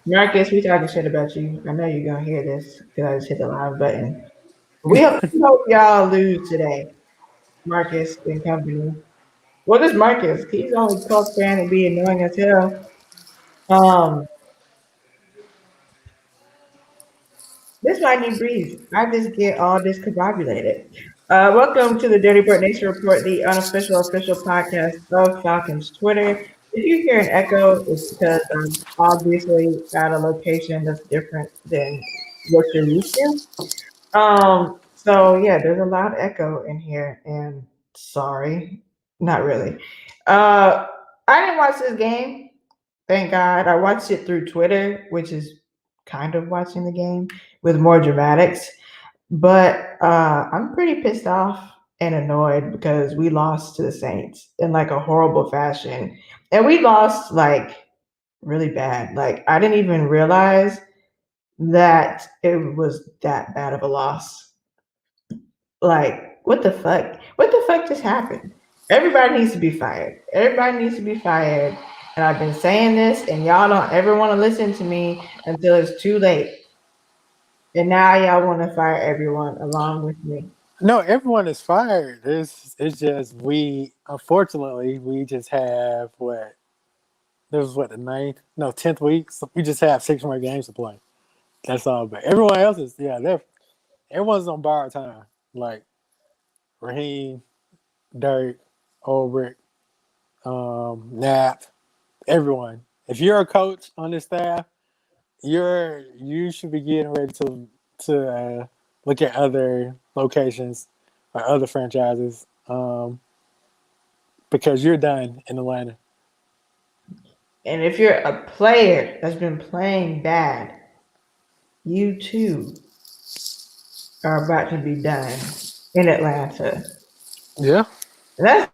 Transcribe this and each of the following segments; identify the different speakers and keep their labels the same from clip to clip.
Speaker 1: Marcus, we talking shit about you. I know you're gonna hear this because I just hit the live button. We hope y'all lose today, Marcus and company. Well, this Marcus, he's only Colts fan and be annoying as hell. Um, this might need breathe. I just get all discombobulated. Welcome to the Dirty Bird Nation Report, the unofficial official podcast of Falcons Twitter. If you hear an echo, it's because I'm obviously at a location that's different than what you're used to. So yeah, there's a loud echo in here, and sorry, not really. Uh, I didn't watch this game. Thank God. I watched it through Twitter, which is kind of watching the game with more dramatics. But I'm pretty pissed off and annoyed because we lost to the Saints in like a horrible fashion, and we lost like really bad. Like I didn't even realize that it was that bad of a loss. Like, what the fuck? What the fuck just happened? Everybody needs to be fired. Everybody needs to be fired. And I've been saying this, and y'all don't ever want to listen to me until it's too late. And now y'all want to fire everyone along with me.
Speaker 2: No, everyone is fired. It's just we unfortunately we just have what this is what the ninth, no 10th week. So we just have 6 more games to play. That's all. But everyone else is everyone's on borrowed time. Like Raheem, Dirk, Ulrich, Knapp, everyone. If you're a coach on this staff, you should be getting ready to look at other locations or other franchises because you're done in Atlanta.
Speaker 1: And if you're a player that's been playing bad, you too are about to be done in Atlanta.
Speaker 2: Yeah.
Speaker 1: And that's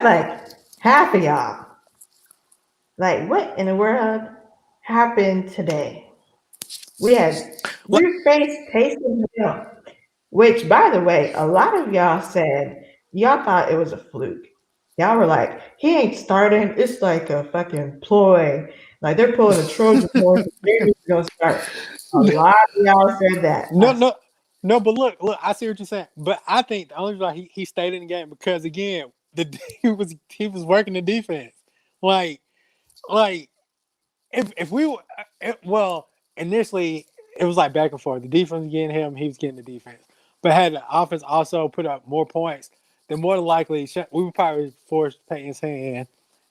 Speaker 1: like half of y'all. Like, what in the world happened today? We
Speaker 2: What?
Speaker 1: faced Taysom Hill, which, by the way, a lot of y'all said y'all thought it was a fluke. Y'all were like, he ain't starting. It's like a fucking ploy. Like they're pulling a Trojan horse. They're just gonna start. A lot of y'all said that.
Speaker 2: No, no, no. But look. I see what you're saying. But I think the only reason he stayed in the game because again, he was working the defense. Like like if we were well initially it was like back and forth. The defense was getting him, he was getting the defense. But had the offense also put up more points, then more than likely we would probably force Peyton's hand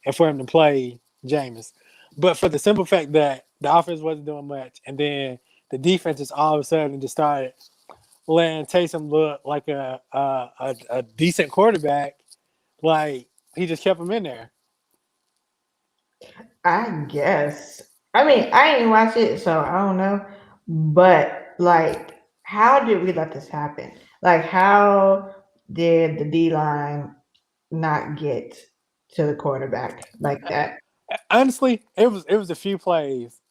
Speaker 2: and for him to play Jameis. But for the simple fact that the offense wasn't doing much, and then the defense just all of a sudden just started letting Taysom look like a decent quarterback, like he just kept him in there.
Speaker 1: I guess. I mean, I didn't watch it, so I don't know. But like, how did we let this happen? Like, how did the D line not get to the quarterback like that?
Speaker 2: Honestly, it was a few plays.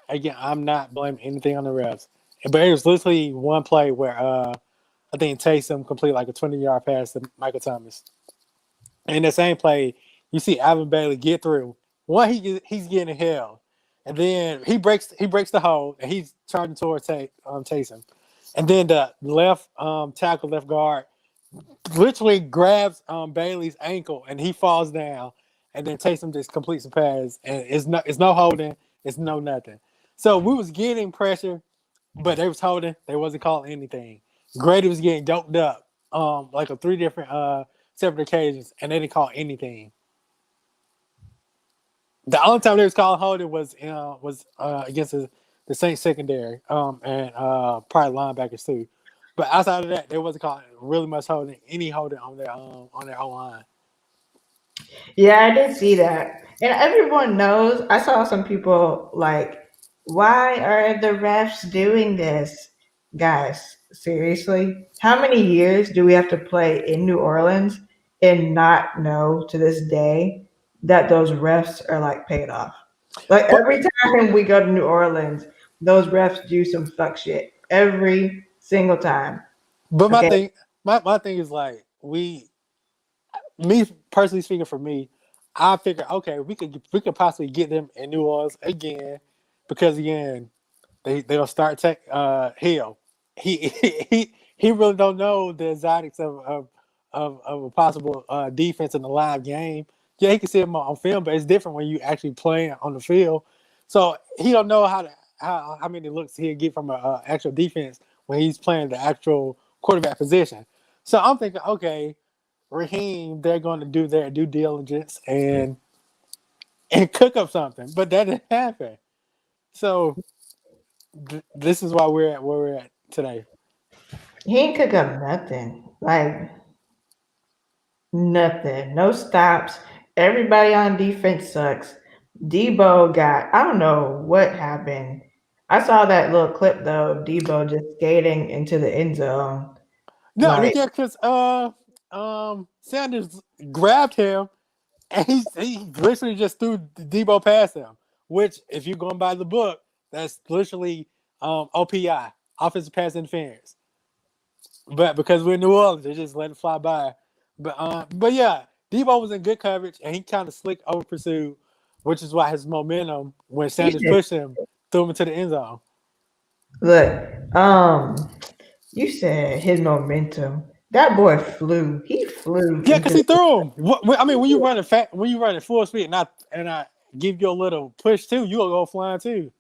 Speaker 2: Again, I'm not blaming anything on the refs, but it was literally one play where I think Taysom completed like a 20-yard pass to Michael Thomas. In the same play, you see Alvin Bailey get through. One, he's getting held, and then he breaks the hold, and he's charging towards Taysom, and then the left tackle, left guard, literally grabs Bailey's ankle, and he falls down, and then Taysom just completes the pass, and it's no holding, it's no nothing. So we was getting pressure, but they was holding, they wasn't calling anything. Grady was getting doped up, like a 3 different separate occasions, and they didn't call anything. The only time they was calling holding was against the Saints secondary, and probably linebackers too. But outside of that, they wasn't calling really much holding, any holding on their own line.
Speaker 1: Yeah, I did see that. And everyone knows, I saw some people like, why are the refs doing this? Guys, seriously? How many years do we have to play in New Orleans and not know to this day that those refs are like paid off? Like
Speaker 2: But
Speaker 1: every time we go to New Orleans, those refs do some fuck shit. Every single time.
Speaker 2: but my
Speaker 1: Okay.
Speaker 2: thing my thing is like me personally speaking for me, I figure okay we could possibly get them in New Orleans again. because again, they'll start Hill. He really don't know the exotics of a possible defense in the live game. Yeah, he can see him on film, but it's different when you actually playing on the field. So he don't know how many looks he'll get from a actual defense when he's playing the actual quarterback position. So I'm thinking, okay, Raheem, they're going to do their due diligence and cook up something, but that didn't happen. So this is why we're at where we're at today.
Speaker 1: He ain't cook up nothing. Like nothing. No stops. Everybody on defense sucks. Debo got I don't know what happened. I saw that little clip though of Debo just skating into the end zone.
Speaker 2: No,
Speaker 1: Like
Speaker 2: yeah, because Sanders grabbed him and he literally just threw Debo past him. Which, if you're going by the book, that's literally OPI, offensive pass interference. But because we're in New Orleans, they just let it fly by. But yeah, Debo was in good coverage and he kind of slick over pursued, which is why his momentum when
Speaker 1: you
Speaker 2: Sanders
Speaker 1: said,
Speaker 2: pushed him threw him into the end zone.
Speaker 1: look, you said his momentum. That boy flew. He flew
Speaker 2: Yeah, because
Speaker 1: into
Speaker 2: he threw him. I mean, when you run at full speed, and I give you a little push too, you'll go flying too.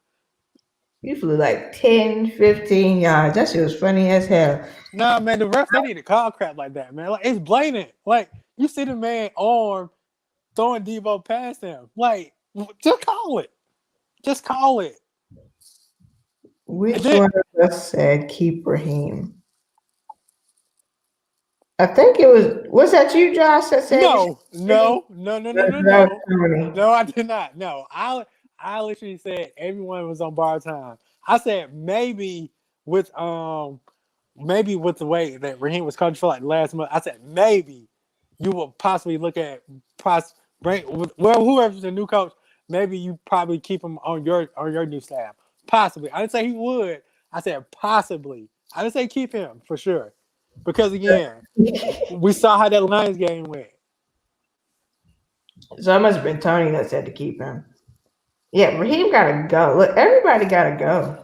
Speaker 1: he flew like 10, 15 yards. That shit was funny as hell.
Speaker 2: Nah, man, the refs they need to call crap like that, man. Like it's blatant. Like you see the man arm throwing Debo past him. Like just call it. Just call it. And
Speaker 1: Which
Speaker 2: then,
Speaker 1: one of us said keep Raheem? I think it was that you, Josh, that said we should
Speaker 2: no, no, no, no, no, no,
Speaker 1: that was
Speaker 2: no.
Speaker 1: Tony.
Speaker 2: No, I did not. No, I literally said everyone was on bar time. I said maybe with the way that Raheem was coached for like last month, I said maybe you will possibly look at whoever's the new coach, maybe you probably keep him on your new staff. Possibly. I didn't say he would. I said possibly. I didn't say keep him for sure. Because again, we saw how that Lions game went.
Speaker 1: So it must have been Tony that said to keep him. Yeah, Raheem gotta go. Look, everybody gotta go.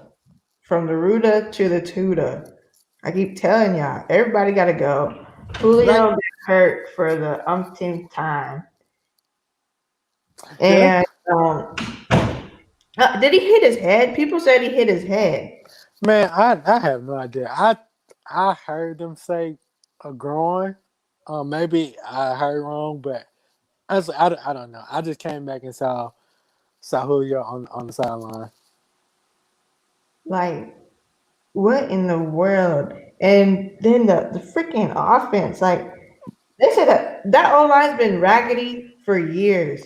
Speaker 1: From the Ruda to the Tuda. I keep telling y'all, everybody gotta go.
Speaker 2: Like,
Speaker 1: Julio got hurt for the umpteenth time.
Speaker 2: yeah.
Speaker 1: And did he hit his head? People said he hit his head.
Speaker 2: Man, I have no idea. I heard them say a groin. Maybe I heard wrong, but I don't know. I just came back and saw Julio on the sideline.
Speaker 1: Like, what in the world? And then the freaking offense, like they said that O line's been raggedy for years.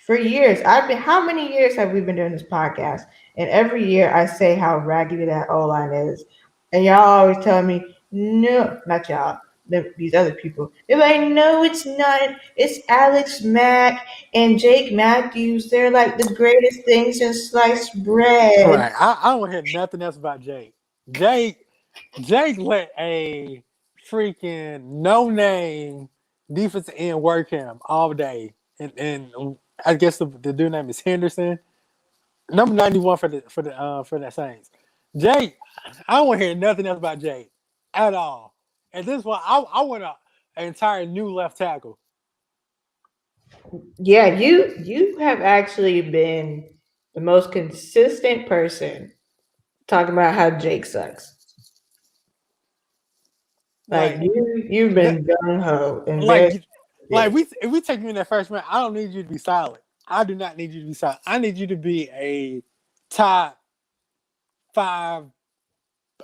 Speaker 1: For years. How many years have we been doing this podcast? And every year I say how raggedy that O line is. And y'all always tell me, no, not y'all, these other people. They're like, no, it's not. It's Alex Mack and Jake Matthews. They're like the greatest things since sliced bread.
Speaker 2: Right. I don't hear nothing else about Jake. Jake let a freaking no name defensive end work him all day, and I guess the dude name is Henderson. Number 91 for the Saints. Jake, I don't want to hear nothing else about Jake at all. At this point, I want an entire new left tackle.
Speaker 1: Yeah, you have actually been the most consistent person talking about how Jake sucks. Like
Speaker 2: Like
Speaker 1: you've
Speaker 2: that,
Speaker 1: been gung ho and very
Speaker 2: like if we take you in that first round, I don't need you to be solid. I do not need you to be solid. I need you to be a top five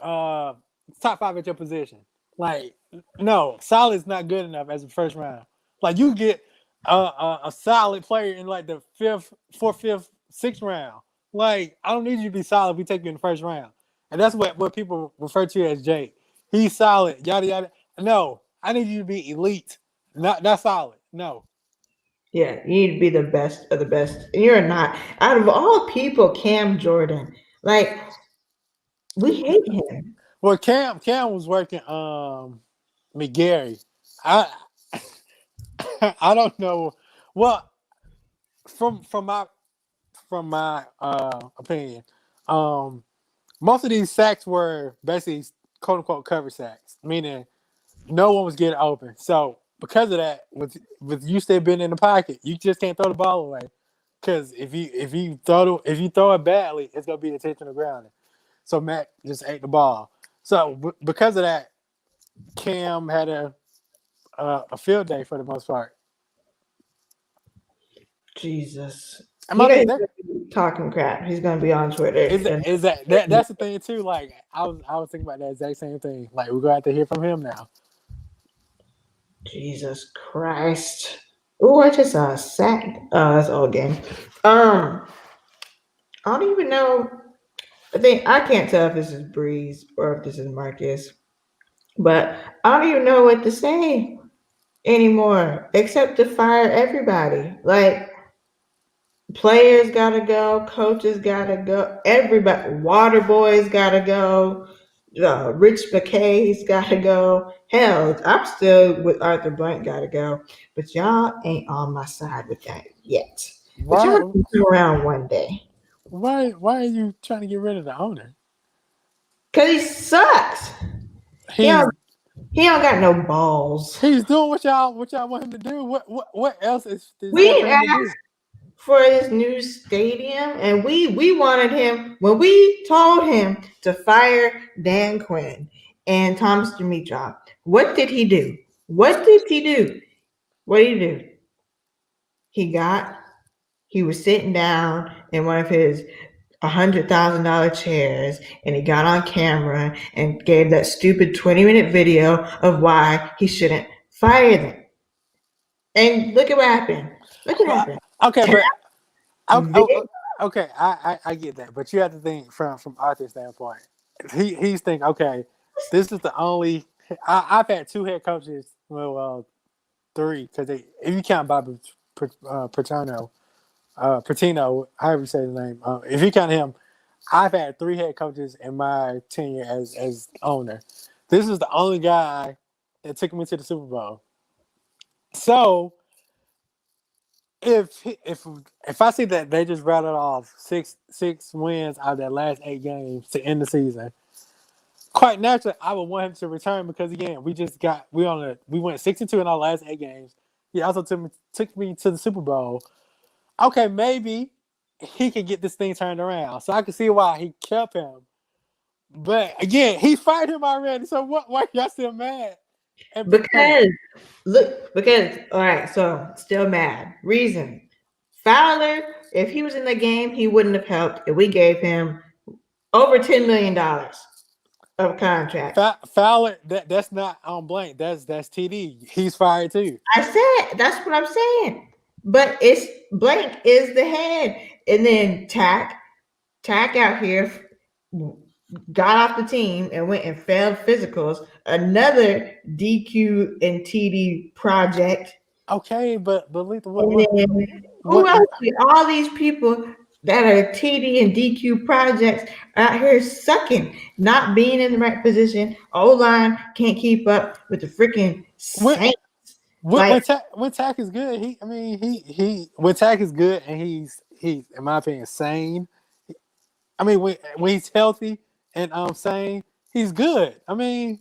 Speaker 2: uh top five at your position. Like, no, solid is not good enough as a first round. Like, you get a solid player in like the fourth, fifth, sixth round. Like, I don't need you to be solid. We take you in the first round, and that's what people refer to as Jake. He's solid. Yada yada. No, I need you to be elite, not solid. No.
Speaker 1: yeah, you need to be the best of the best. And you're not. Out of all people, Cam Jordan, like we hate him.
Speaker 2: Well, Cam was working McGarry. I I don't know. Well, from my opinion, Most of these sacks were basically quote unquote cover sacks, meaning no one was getting open. So because of that, with you still being in the pocket, you just can't throw the ball away. Because if you throw it badly, it's gonna be intentional grounding. So Matt just ate the ball. So because of that, Cam had a field day for the most part.
Speaker 1: Jesus.
Speaker 2: I mean,
Speaker 1: Talking crap. He's gonna be on Twitter.
Speaker 2: is that's the thing too. Like I was thinking about that exact same thing. Like we're gonna have to hear from him now.
Speaker 1: Jesus Christ. Oh, I just saw a sack. Oh, that's all game. I don't even know. I can't tell if this is Breeze or if this is Marcus, but I don't even know what to say anymore except to fire everybody. Like players gotta go, coaches gotta go, everybody, water boys gotta go, Rich McKay's gotta go. Hell, I'm still with Arthur Blank gotta go, but y'all ain't on my side with that yet. But y'all
Speaker 2: Why
Speaker 1: can come around one day.
Speaker 2: why are you trying to get rid of the owner?
Speaker 1: Cause he sucks.
Speaker 2: He's
Speaker 1: He don't got no balls.
Speaker 2: he's doing what y'all want him to do. What else is
Speaker 1: We
Speaker 2: there for
Speaker 1: didn't
Speaker 2: him to
Speaker 1: ask
Speaker 2: do?
Speaker 1: for his new stadium, and we wanted him when we told him to fire Dan Quinn and Thomas Dimitrov. What did he do? What did he do? What did he do? He was sitting down in one of his $100,000 chairs, and he got on camera and gave that stupid 20-minute video of why he shouldn't fire them. And look at what happened. Look what happened.
Speaker 2: Okay, but
Speaker 1: Vic-
Speaker 2: okay, I get that, but you have to think from Arthur's standpoint. He's thinking, okay, this is the only. I've had two head coaches, well, three, because if you count Bobby Patino, however you say his name, if you count him, I've had three head coaches in my tenure as owner. This is the only guy that took me to the Super Bowl. So if I see that they just rattled off six wins out of their last 8 games to end the season, quite naturally I would want him to return because again we went 6-2 in our last 8 games. He also took me to the Super Bowl. Okay, maybe he can get this thing turned around. So I can see why he kept him. But again, he fired him already. So why y'all still mad?
Speaker 1: Because all right, so still mad. Reason. Fowler, if he was in the game, he wouldn't have helped if we gave him over $10 million of contract.
Speaker 2: Fowler, that's not on blank. That's TD. He's fired too.
Speaker 1: I said that's what I'm saying. But it's Blank is the head. And then Tack out here got off the team and went and failed physicals. Another DQ and TD project.
Speaker 2: Okay, but Lethal,
Speaker 1: who else? All these people that are TD and DQ projects out here sucking, not being in the right position. O-line can't keep up with the freaking Saints.
Speaker 2: When Tack is good, when Tack is good and he's in my opinion sane. I mean when he's healthy and sane, he's good. I mean,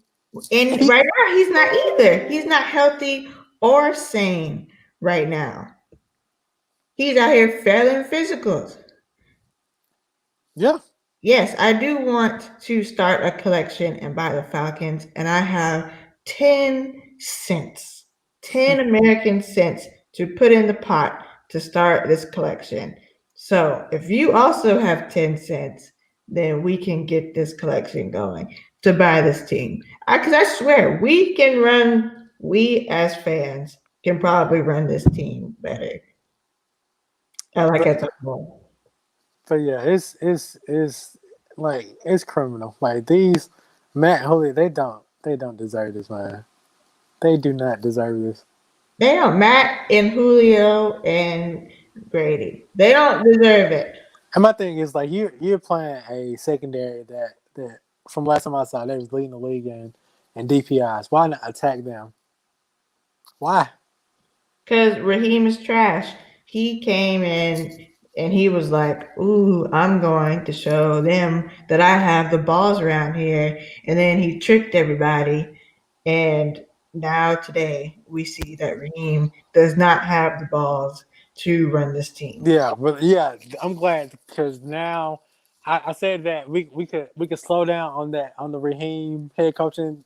Speaker 1: and right now he's not either. He's not healthy or sane right now. He's out here failing physicals.
Speaker 2: Yeah.
Speaker 1: Yes, I do want to start a collection and buy the Falcons, and I have 10 cents, 10 American cents to put in the pot to start this collection. So if you also have 10 cents, then we can get this collection going to buy this team. Because I swear, we as fans can probably run this team better. I like it.
Speaker 2: But yeah, it's like it's criminal. Like these Matt Holy, they don't deserve this, man. They do not deserve this.
Speaker 1: They don't. Matt and Julio and Grady. They don't deserve it.
Speaker 2: And my thing is like you're playing a secondary that from last time I saw they was leading the league in DPIs. Why not attack them? Why?
Speaker 1: Because Raheem is trash. He came in and he was like, "Ooh, I'm going to show them that I have the balls around here." And then he tricked everybody, and now today we see that Raheem does not have the balls to run this team.
Speaker 2: Yeah, but yeah, I'm glad because now I said that we could slow down on that on the Raheem head coaching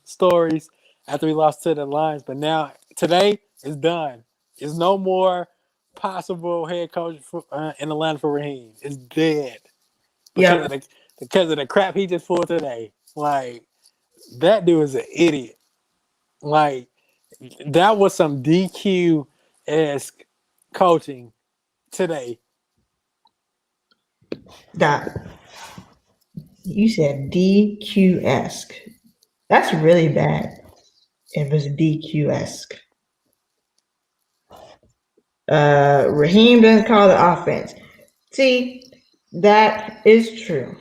Speaker 2: stories after we lost to the Lions, but now today is done. There's no more possible head coach in Atlanta for Raheem. It's dead because
Speaker 1: Yep,
Speaker 2: of the crap he just pulled today. Like that dude is an idiot. Like that was some DQ esque coaching today.
Speaker 1: Doc, you said DQ-esque. That's really bad. It was DQ-esque. Raheem doesn't call the offense. See, that is true.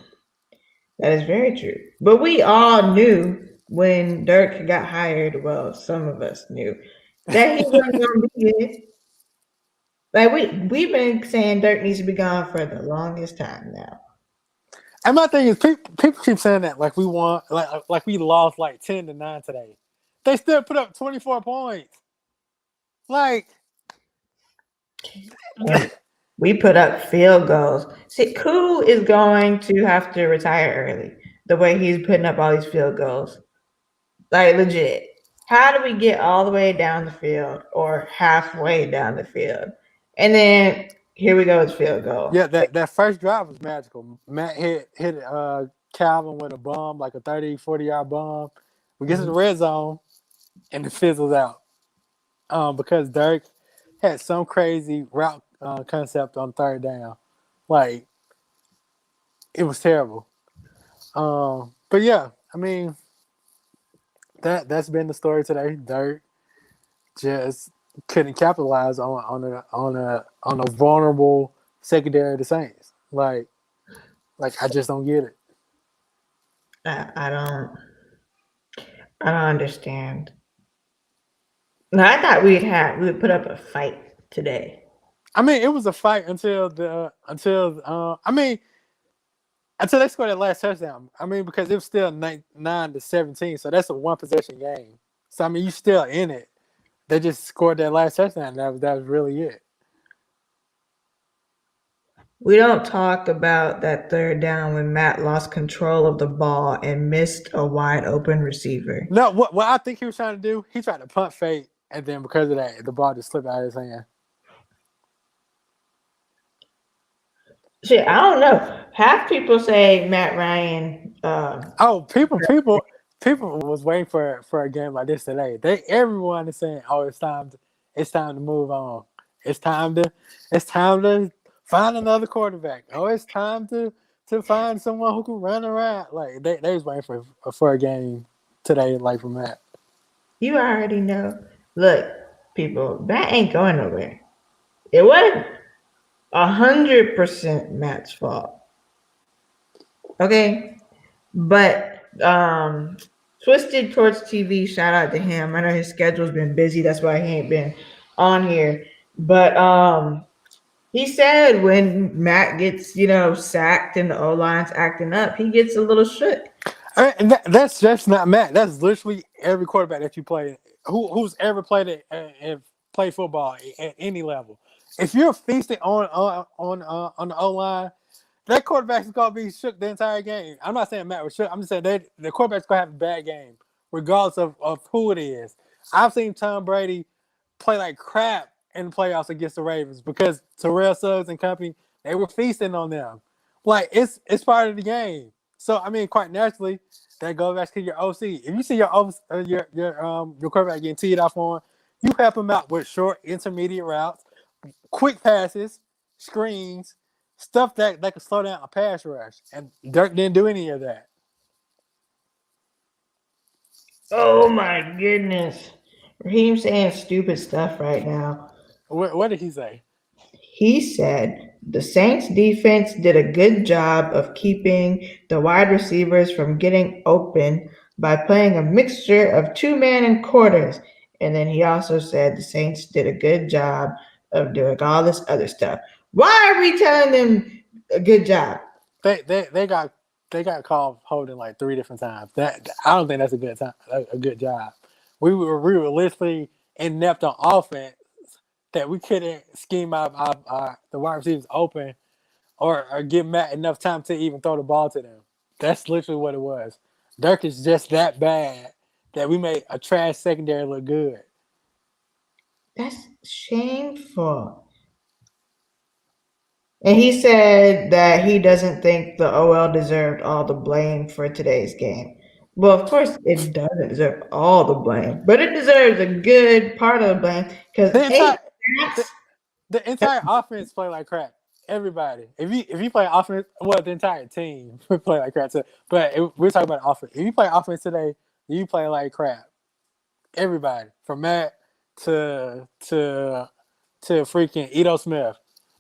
Speaker 1: That is very true. But we all knew when Dirk got hired, well, some of us knew, that he wasn't going to be it. Like, we've been saying Dirk needs to be gone for the longest time now.
Speaker 2: And my thing is, people keep saying that like we won, like we lost like 10-9 today. They still put up 24 points. Like,
Speaker 1: And we put up field goals. See, Koo is going to have to retire early the way he's putting up all these field goals. Like, legit. How do we get all the way down the field or halfway down the field? And then here we go, it's field goal.
Speaker 2: yeah, that first drive was magical. Matt hit Calvin with a bomb, like a 30-40 yard bomb. We get to the red zone and it fizzles out. Because Dirk had some crazy route concept on third down. Like, it was terrible. But yeah, I mean, that's been the story today. Dirk just couldn't capitalize on a vulnerable secondary of the Saints. Like I just don't get it.
Speaker 1: I don't understand. No, I thought we would put up a fight today.
Speaker 2: I mean, it was a fight until they scored that last touchdown. I mean, because it was still 9-17, so that's a one possession game. So I mean, you still in it. They just scored that last touchdown. That was really it.
Speaker 1: We don't talk about that third down when Matt lost control of the ball and missed a wide open receiver.
Speaker 2: No, what I think he was trying to do, he tried to punt fake, and then because of that, the ball just slipped out of his hand.
Speaker 1: Shit, I don't know. Half people say Matt Ryan.
Speaker 2: People was waiting for a game like this today. Everyone is saying, "Oh, it's time to move on. It's time to find another quarterback. Oh, it's time to find someone who can run around." Like they was waiting for a game today, like from Matt.
Speaker 1: You already know. Look, people, Matt ain't going nowhere. It wasn't 100% Matt's fault. Okay, but Twisted Towards TV, shout out to him. I know his schedule's been busy, that's why he ain't been on here. But he said when Matt gets, sacked and the O line's acting up, he gets a little shook.
Speaker 2: And that's just not Matt. That's literally every quarterback that you play, who's ever played it and played football at any level. If you're feasting on the O line, that quarterback's gonna be shook the entire game. I'm not saying Matt was shook. I'm just saying the quarterback's gonna have a bad game, regardless of who it is. I've seen Tom Brady play like crap in the playoffs against the Ravens because Terrell Suggs and company, they were feasting on them. Like it's part of the game. So I mean, quite naturally, that goes back to your OC. If you see your quarterback getting teed off on, you help him out with short, intermediate routes, quick passes, screens, stuff that can slow down a pass rush. And Dirk didn't do any of that.
Speaker 1: Oh my goodness. Raheem's saying stupid stuff right now.
Speaker 2: What did he say?
Speaker 1: He said the Saints defense did a good job of keeping the wide receivers from getting open by playing a mixture of two-man and quarters. And then he also said the Saints did a good job of doing all this other stuff. Why are we telling them a good job?
Speaker 2: They got called holding like 3 different times. That I don't think that's a good time, a good job. We were literally inept on offense that we couldn't scheme out the wide receivers open or give Matt enough time to even throw the ball to them. That's literally what it was. Dirk is just that bad that we made a trash secondary look good.
Speaker 1: That's shameful. And he said that he doesn't think the OL deserved all the blame for today's game. Well, of course, it doesn't deserve all the blame, but it deserves a good part of the blame because
Speaker 2: The
Speaker 1: 8
Speaker 2: entire the,
Speaker 1: sacks.
Speaker 2: the entire offense play like crap. Everybody, if you play offense, well, the entire team play like crap too. But we're talking about offense. If you play offense today, you play like crap. Everybody, from Matt to freaking Ito Smith.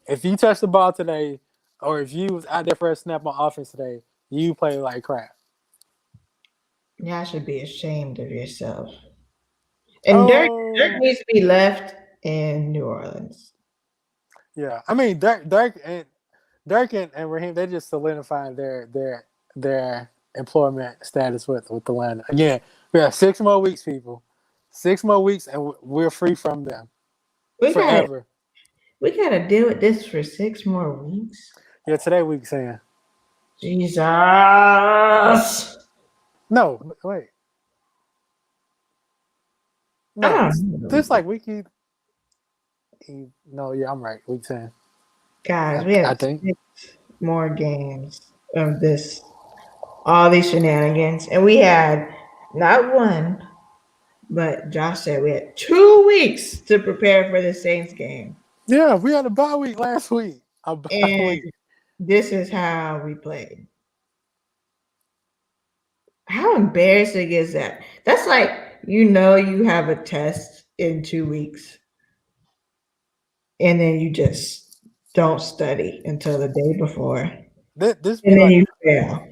Speaker 2: If you touch the ball today, or if you was out there for a snap on offense today, you play like crap.
Speaker 1: Y'all should be ashamed of yourself. And Dirk
Speaker 2: Oh,
Speaker 1: needs to be left in New Orleans.
Speaker 2: yeah. I mean, Dirk and Raheem, they just solidified their employment status with the land. Again, we have 6 more weeks, people. 6 more weeks, and we're free from them
Speaker 1: We got
Speaker 2: forever.
Speaker 1: we got to deal with this for 6 more weeks.
Speaker 2: Yeah, today week saying
Speaker 1: Jesus.
Speaker 2: no. Wait,
Speaker 1: I
Speaker 2: no.
Speaker 1: don't know.
Speaker 2: This like no, yeah, I'm right. Week 10.
Speaker 1: Guys,
Speaker 2: I,
Speaker 1: we have
Speaker 2: I think.
Speaker 1: 6 more games of this, all these shenanigans. And we had not one, but Josh said we had 2 weeks to prepare for the Saints game.
Speaker 2: Yeah, we had a bye week last week. A bye
Speaker 1: And
Speaker 2: week.
Speaker 1: this is how we played. How embarrassing is that? That's like, you have a test in 2 weeks, and then you just don't study until the day before, and
Speaker 2: This be
Speaker 1: then
Speaker 2: like
Speaker 1: you fail.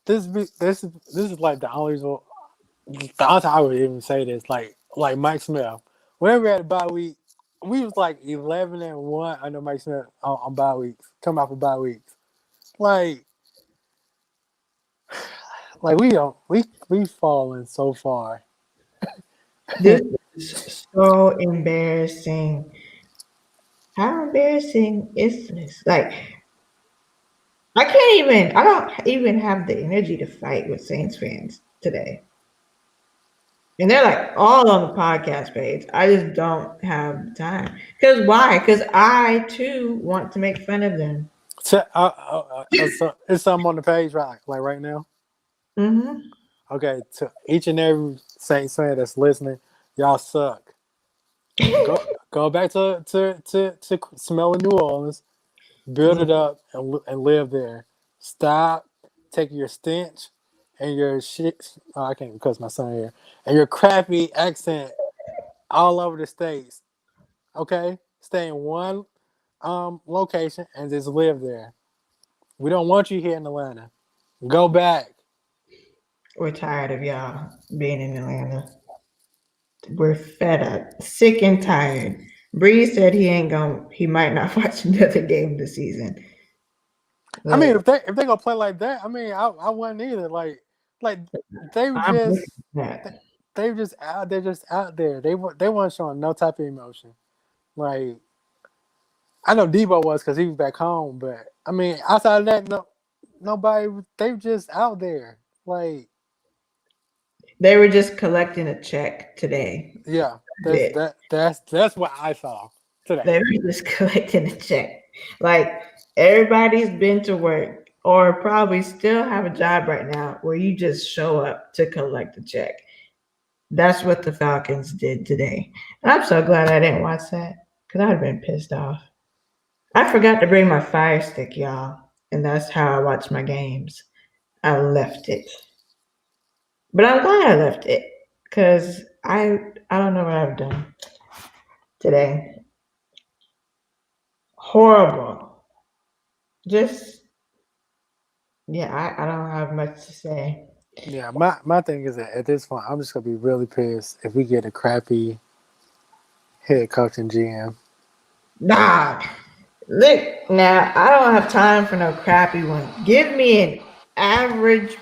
Speaker 2: this is like the only reason. The only time I would even say this, like Mike Smith. Whenever we had a bye week, we was like 11-1 under Mike Smith on bye weeks, coming off of bye weeks. Like we don't we fallen so far.
Speaker 1: This is so embarrassing. How embarrassing is this? Like, I don't even have the energy to fight with Saints fans today. And they're like all on the podcast page. I just don't have time. Because why? Because I too want to make fun of them.
Speaker 2: So it's something on the page right like right now.
Speaker 1: Hmm.
Speaker 2: Okay, to each and every Saints fan that's listening, y'all suck. Go back to smelling New Orleans, build it up, and live there. Stop taking your stench and your shit. Oh, I can't because my son here and your crappy accent all over the states. Okay, stay in one location and just live there. We don't want you here in Atlanta. Go back.
Speaker 1: We're tired of y'all being in Atlanta. We're fed up, sick and tired. Breeze said he might not watch another game this season.
Speaker 2: I mean,
Speaker 1: Look,
Speaker 2: if they gonna play like that, I mean, I wouldn't either. Like they were
Speaker 1: I'm looking
Speaker 2: just
Speaker 1: at
Speaker 2: they,
Speaker 1: that.
Speaker 2: they were just out. They're just out there. They weren't showing no type of emotion. Like I know Debo was because he was back home, but I mean, outside of that, nobody. They were just out there. Like
Speaker 1: They were just collecting a check today.
Speaker 2: yeah,
Speaker 1: That's it.
Speaker 2: that's what I saw today.
Speaker 1: They were just collecting a check. Like, everybody's been to work or probably still have a job right now where you just show up to collect a check. That's what the Falcons did today. And I'm so glad I didn't watch that because I'd have been pissed off. I forgot to bring my fire stick, y'all. And that's how I watch my games. I left it. But I'm glad I left it because I don't know what I've done today. Horrible. Just, yeah, I don't have much to say.
Speaker 2: Yeah, my thing is that at this point, I'm just gonna be really pissed if we get a crappy head coach and GM.
Speaker 1: Nah, Look, now I don't have time for no crappy one. Give me an average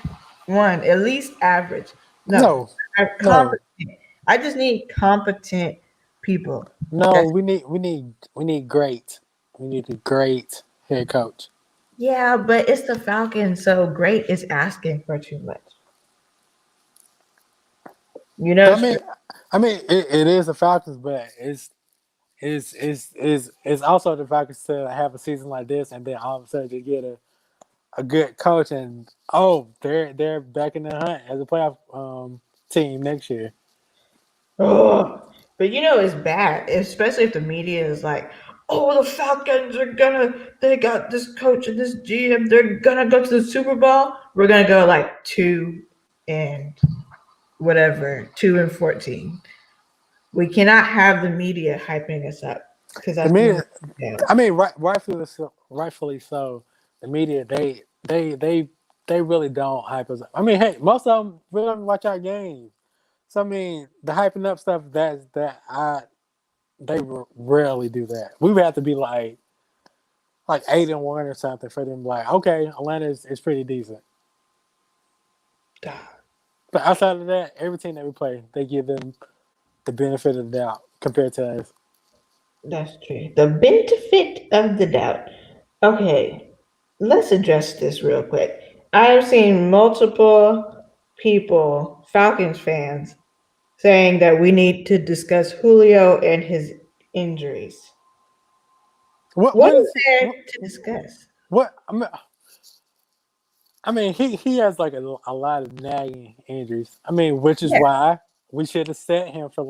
Speaker 1: one, at least average. No,
Speaker 2: No, no,
Speaker 1: competent. I just need competent people.
Speaker 2: no.
Speaker 1: That's
Speaker 2: We need great. We need a great head coach.
Speaker 1: yeah, but it's the Falcons, so great is asking for too much. You know,
Speaker 2: I
Speaker 1: it's
Speaker 2: mean, it is the Falcons, but it's also the Falcons to have a season like this, and then all of a sudden to get a good coach, and they're back in the hunt as a playoff team next year.
Speaker 1: oh, but you know it's bad, especially if the media is like, "Oh, the Falcons are gonna, they got this coach and this GM, they're gonna go to the Super Bowl. We're gonna go like 2 and whatever, 2-14. We cannot have the media hyping us up because
Speaker 2: The
Speaker 1: that's when
Speaker 2: media,
Speaker 1: we fail.
Speaker 2: I mean, rightfully so. The media, they really don't hype us up. I mean, hey, most of them really don't watch our games. So I mean, the hyping up stuff that I they rarely do that. We would have to be like 8-1 or something for them. Like, okay, Atlanta is pretty decent. But outside of that, every team that we play, they give them the benefit of the doubt compared to us.
Speaker 1: That's true. The benefit of the doubt. Okay, let's address this real quick. I have seen multiple people, Falcons fans, saying that we need to discuss Julio and his injuries. What
Speaker 2: What
Speaker 1: is
Speaker 2: is he?
Speaker 1: there to discuss?
Speaker 2: What I mean, he has like a lot of nagging injuries. I mean, which is
Speaker 1: Yeah,
Speaker 2: why we should have set him for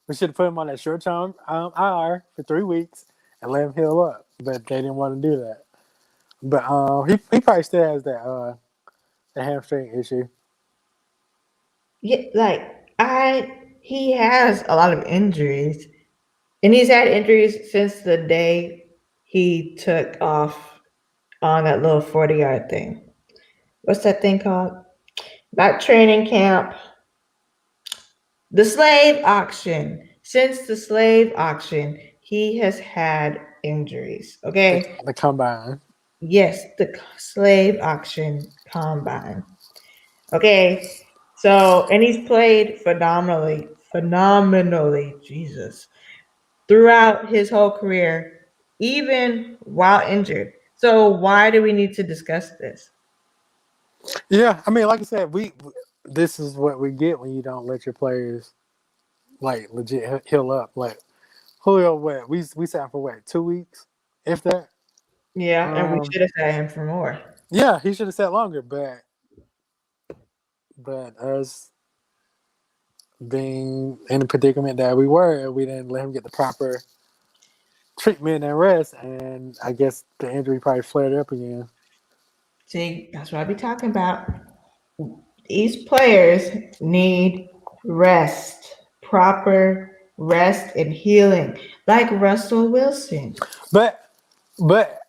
Speaker 2: we should have put him on that short term IR for 3 weeks and let him heal up. But they didn't want to do that. But he probably still has the hamstring issue.
Speaker 1: yeah, like he has a lot of injuries, and he's had injuries since the day he took off on that little 40-yard thing. What's that thing called? Not training camp. The slave auction. Since the slave auction, he has had injuries. Okay.
Speaker 2: The combine.
Speaker 1: Yes, the slave auction combine. Okay. So, and he's played phenomenally, Jesus, throughout his whole career, even while injured. So, why do we need to discuss this?
Speaker 2: Yeah, I mean, like I said, this is what we get when you don't let your players like legit heal up. Like Julio, what we sat for what 2 weeks, if that.
Speaker 1: Yeah, and we
Speaker 2: Um,
Speaker 1: should have had him for more.
Speaker 2: yeah, he should have sat longer, but us being in the predicament that we were, we didn't let him get the proper treatment and rest, and I guess the injury probably flared up again.
Speaker 1: See, that's what I be talking about. These players need rest, proper rest and healing, like Russell Wilson.
Speaker 2: But but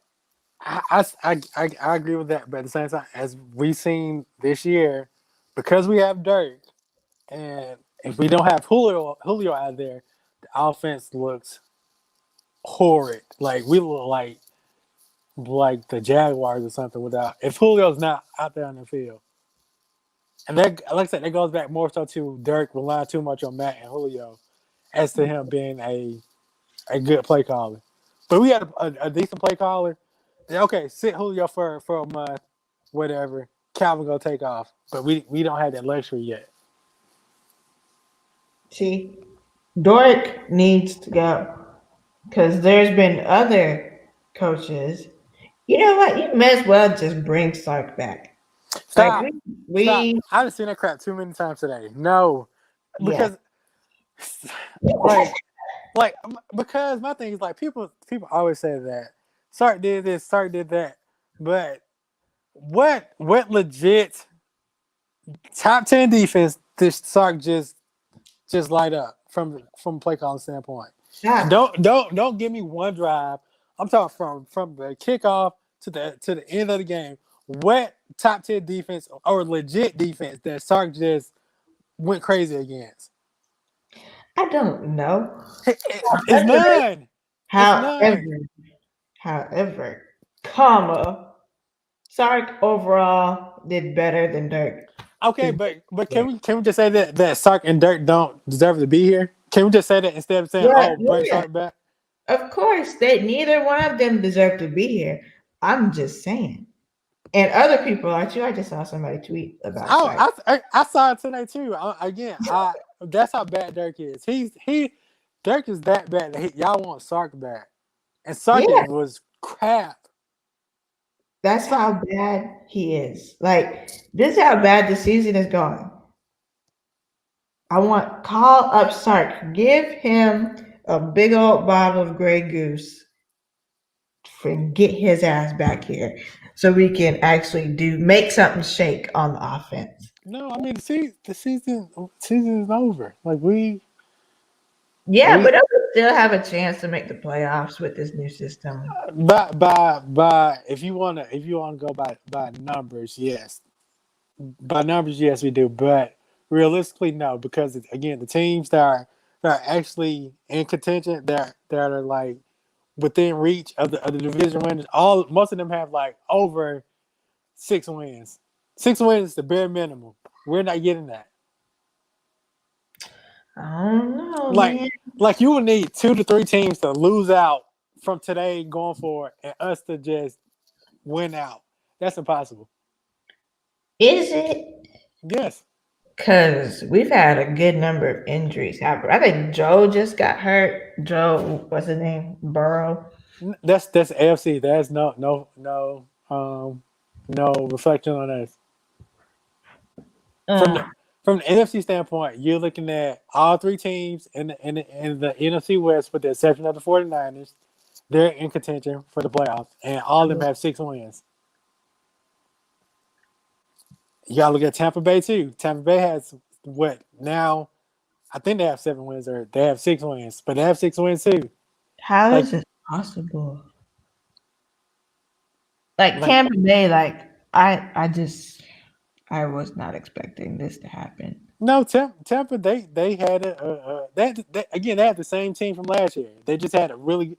Speaker 2: I agree with that. But at the same time, as we seen this year, because we have Dirk, and if we don't have Julio out there, the offense looks horrid. Like we look like the Jaguars or something without if Julio's not out there on the field. And that, like I said, that goes back more so to Dirk relying too much on Matt and Julio, as to him being a good play caller. But we had a decent play caller. Yeah, okay, sit Julio for a month, whatever. Calvin go take off, but we don't have that luxury yet.
Speaker 1: See, Doric needs to go because there's been other coaches. You know what? You may as well just bring Sark back. Like
Speaker 2: Stop, stop.
Speaker 1: we
Speaker 2: I've seen that crap too many times today. No,
Speaker 1: yeah.
Speaker 2: because like like because my thing is like people always say that Sark did this, Sark did that, but what legit top 10 defense this Sark just light up from play calling standpoint. And
Speaker 1: Stop.
Speaker 2: don't give me one drive. I'm talking from the kickoff to the end of the game. What top 10 defense or legit defense that Sark just went crazy against?
Speaker 1: I don't know.
Speaker 2: It's none. It's
Speaker 1: However,
Speaker 2: none.
Speaker 1: However, comma, Sark overall did better than Dirk.
Speaker 2: Okay, but can we just say that Sark and Dirk don't deserve to be here? Can we just say that instead of saying,
Speaker 1: Yeah,
Speaker 2: "Oh, bring
Speaker 1: yeah.
Speaker 2: Sark back"?
Speaker 1: Of course, they neither one of them deserve to be here. I'm just saying. And other people are too. I just saw somebody tweet about
Speaker 2: Oh,
Speaker 1: Sark.
Speaker 2: I saw it today too. Again, that's how bad Dirk is. Dirk is that bad that y'all want Sark back, and Sark
Speaker 1: Yeah,
Speaker 2: was crap.
Speaker 1: that's how bad he is. Like, this is how bad the season is going. I want call up Sark. Give him a big old bottle of Grey Goose and get his ass back here so we can actually do make something shake on the offense.
Speaker 2: No, I mean the season is over. Like
Speaker 1: Yeah,
Speaker 2: we
Speaker 1: but I would still have a chance to make the playoffs with this new system.
Speaker 2: by if you wanna go by numbers, yes. By numbers, yes, we do. But realistically, no, because again, the teams that are actually in contention, that are like within reach of the division winners, all most of them have like over 6 wins. 6 wins is the bare minimum. We're not getting that.
Speaker 1: I don't know,
Speaker 2: Like
Speaker 1: man.
Speaker 2: like you will need 2 to 3 teams to lose out from today going forward, and us to just win out. That's impossible.
Speaker 1: Is it?
Speaker 2: Yes.
Speaker 1: Because we've had a good number of injuries happen. I think Joe just got hurt. Joe, what's his name? Burrow.
Speaker 2: That's AFC. There's no reflection on us. From the
Speaker 1: Uh,
Speaker 2: from the NFC standpoint, you're looking at all 3 teams in the NFC West, with the exception of the 49ers. They're in contention for the playoffs, and all of them have 6 wins. You gotta look at Tampa Bay too. Tampa Bay has what now? I think they have 7 wins, or they have 6 wins, but they have 6 wins too.
Speaker 1: how
Speaker 2: Like
Speaker 1: is this possible? Like
Speaker 2: like
Speaker 1: Tampa Bay, like I was not expecting this to happen.
Speaker 2: No, Tampa, they had again. They had the same team from last year. They have a really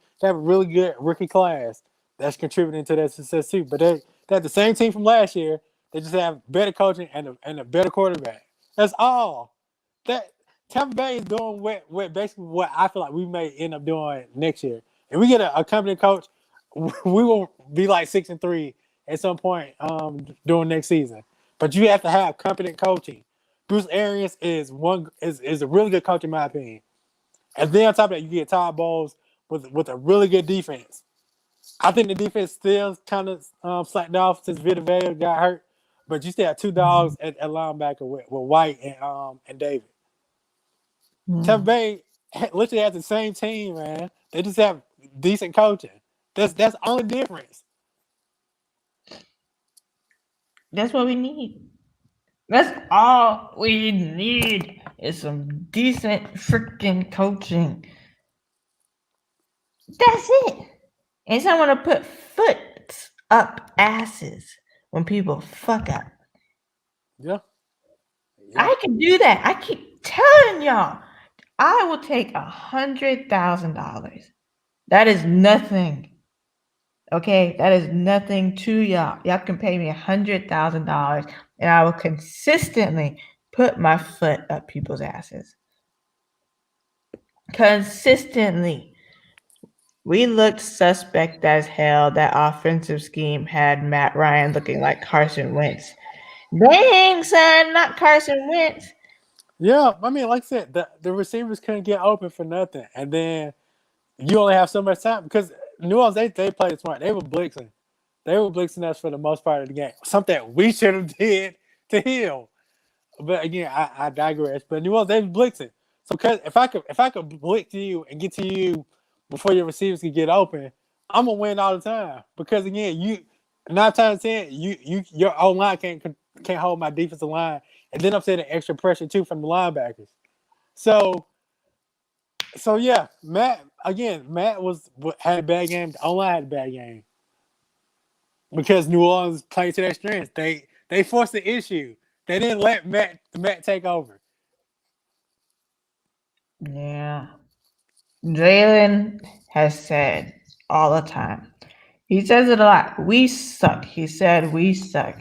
Speaker 2: good rookie class that's contributing to that success too. But they have the same team from last year. They just have better coaching and a better quarterback. That's all. That Tampa Bay is doing what basically what I feel like we may end up doing next year. If we get a competent coach, we will be like 6-3 at some point during next season. But you have to have competent coaching. Bruce Arians is a really good coach in my opinion. And then on top of that, you get Todd Bowles with a really good defense. I think the defense still kind of slacked off since Vita Vea got hurt, but you still have 2 dogs at linebacker with White and David. Tampa
Speaker 1: Hmm.
Speaker 2: Bay literally has the same team, man. They just have decent coaching. That's the only difference.
Speaker 1: That's what we need. That's all we need is some decent freaking coaching. That's it. And someone to put foot up asses when people fuck up.
Speaker 2: Yeah, yeah,
Speaker 1: I can do that. I keep telling y'all. I will take $100,000. That is nothing. Okay, that is nothing to y'all. Y'all can pay me $100,000, and I will consistently put my foot up people's asses. Consistently. We looked suspect as hell. That offensive scheme had Matt Ryan looking like Carson Wentz. Dang, son, not Carson Wentz.
Speaker 2: yeah. I mean, like I said, the receivers couldn't get open for nothing, and then you only have so much time because New Orleans they played smart. They were blitzing. They were blitzing us for the most part of the game. Something we should have did to heal. But again, I digress. But New Orleans they were blitzing. So cause if I could blitz you and get to you before your receivers could get open, I'm gonna win all the time. Because again, 9 times 10, your O line can't hold my defensive line, and then I'm setting extra pressure too from the linebackers. So yeah, Matt had a bad game. The O line had a bad game because New Orleans played to their strengths. They forced the issue. They didn't let Matt take over.
Speaker 1: Yeah. Jalen has said all the time He says it a lot. We suck. He said we suck.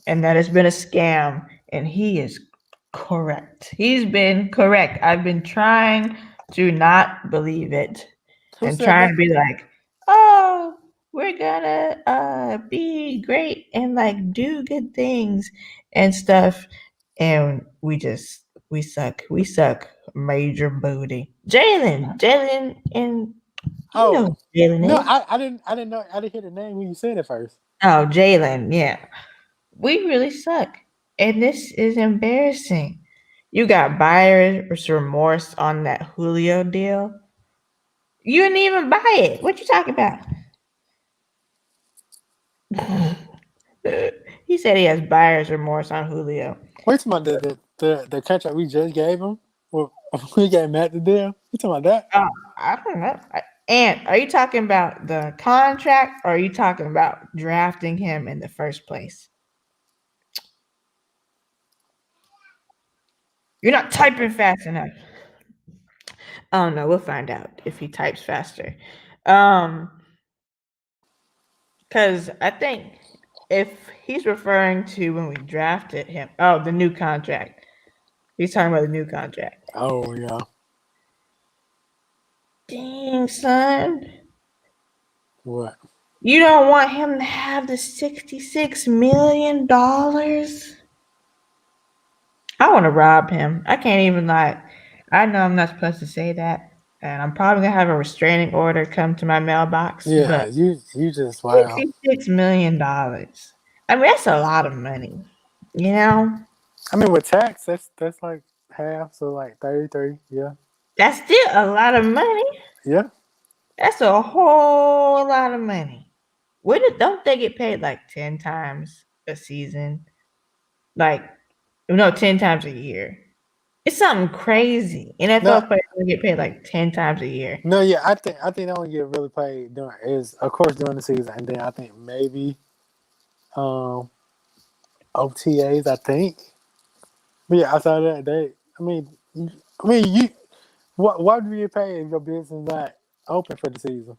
Speaker 1: And that has been a scam. And he is correct. He's been correct. I've been trying to not believe it
Speaker 2: Who
Speaker 1: and
Speaker 2: said
Speaker 1: trying
Speaker 2: that?
Speaker 1: to be like, oh, we're gonna be great and like do good things and stuff. And we suck. We suck major booty. Jalen, and you know
Speaker 2: Oh,
Speaker 1: who Jalen
Speaker 2: no,
Speaker 1: is.
Speaker 2: I didn't know. I didn't hear the name when you said it first.
Speaker 1: Oh, Jalen, yeah. We really suck. And this is embarrassing. You got buyer's remorse on that Julio deal. You didn't even buy it. What you talking about? He said he has buyer's remorse on Julio.
Speaker 2: Wait about the contract we just gave him. Well, we gave Matt the deal. You talking about that?
Speaker 1: Oh, I don't know. And are you talking about the contract or are you talking about drafting him in the first place? You're not typing fast enough. Oh no, we'll find out if he types faster. Um, because I think if he's referring to when we drafted him, oh, the new contract. He's talking about the new contract.
Speaker 2: Oh yeah.
Speaker 1: Dang, son.
Speaker 2: What?
Speaker 1: You don't want him to have the $66 million? I want to rob him. I can't even lie. I know I'm not supposed to say that. And I'm probably going to have a restraining order come to my mailbox.
Speaker 2: Yeah,
Speaker 1: But
Speaker 2: you just wow.
Speaker 1: $66 million. I mean, that's a lot of money. You know?
Speaker 2: I mean, with tax, that's like half, so like 33. Yeah,
Speaker 1: That's still a lot of money.
Speaker 2: yeah.
Speaker 1: That's a whole lot of money. Don't they get paid like 10 times a season? Like, no, 10 times a year. It's something crazy.
Speaker 2: No,
Speaker 1: NFL players only get paid like 10 times a year.
Speaker 2: no, yeah. I think they only get really paid during is of course during the season, and then I think maybe um OTAs. I think, but yeah, outside of that, I mean, you. Why do you get paid if your business is not open for the season?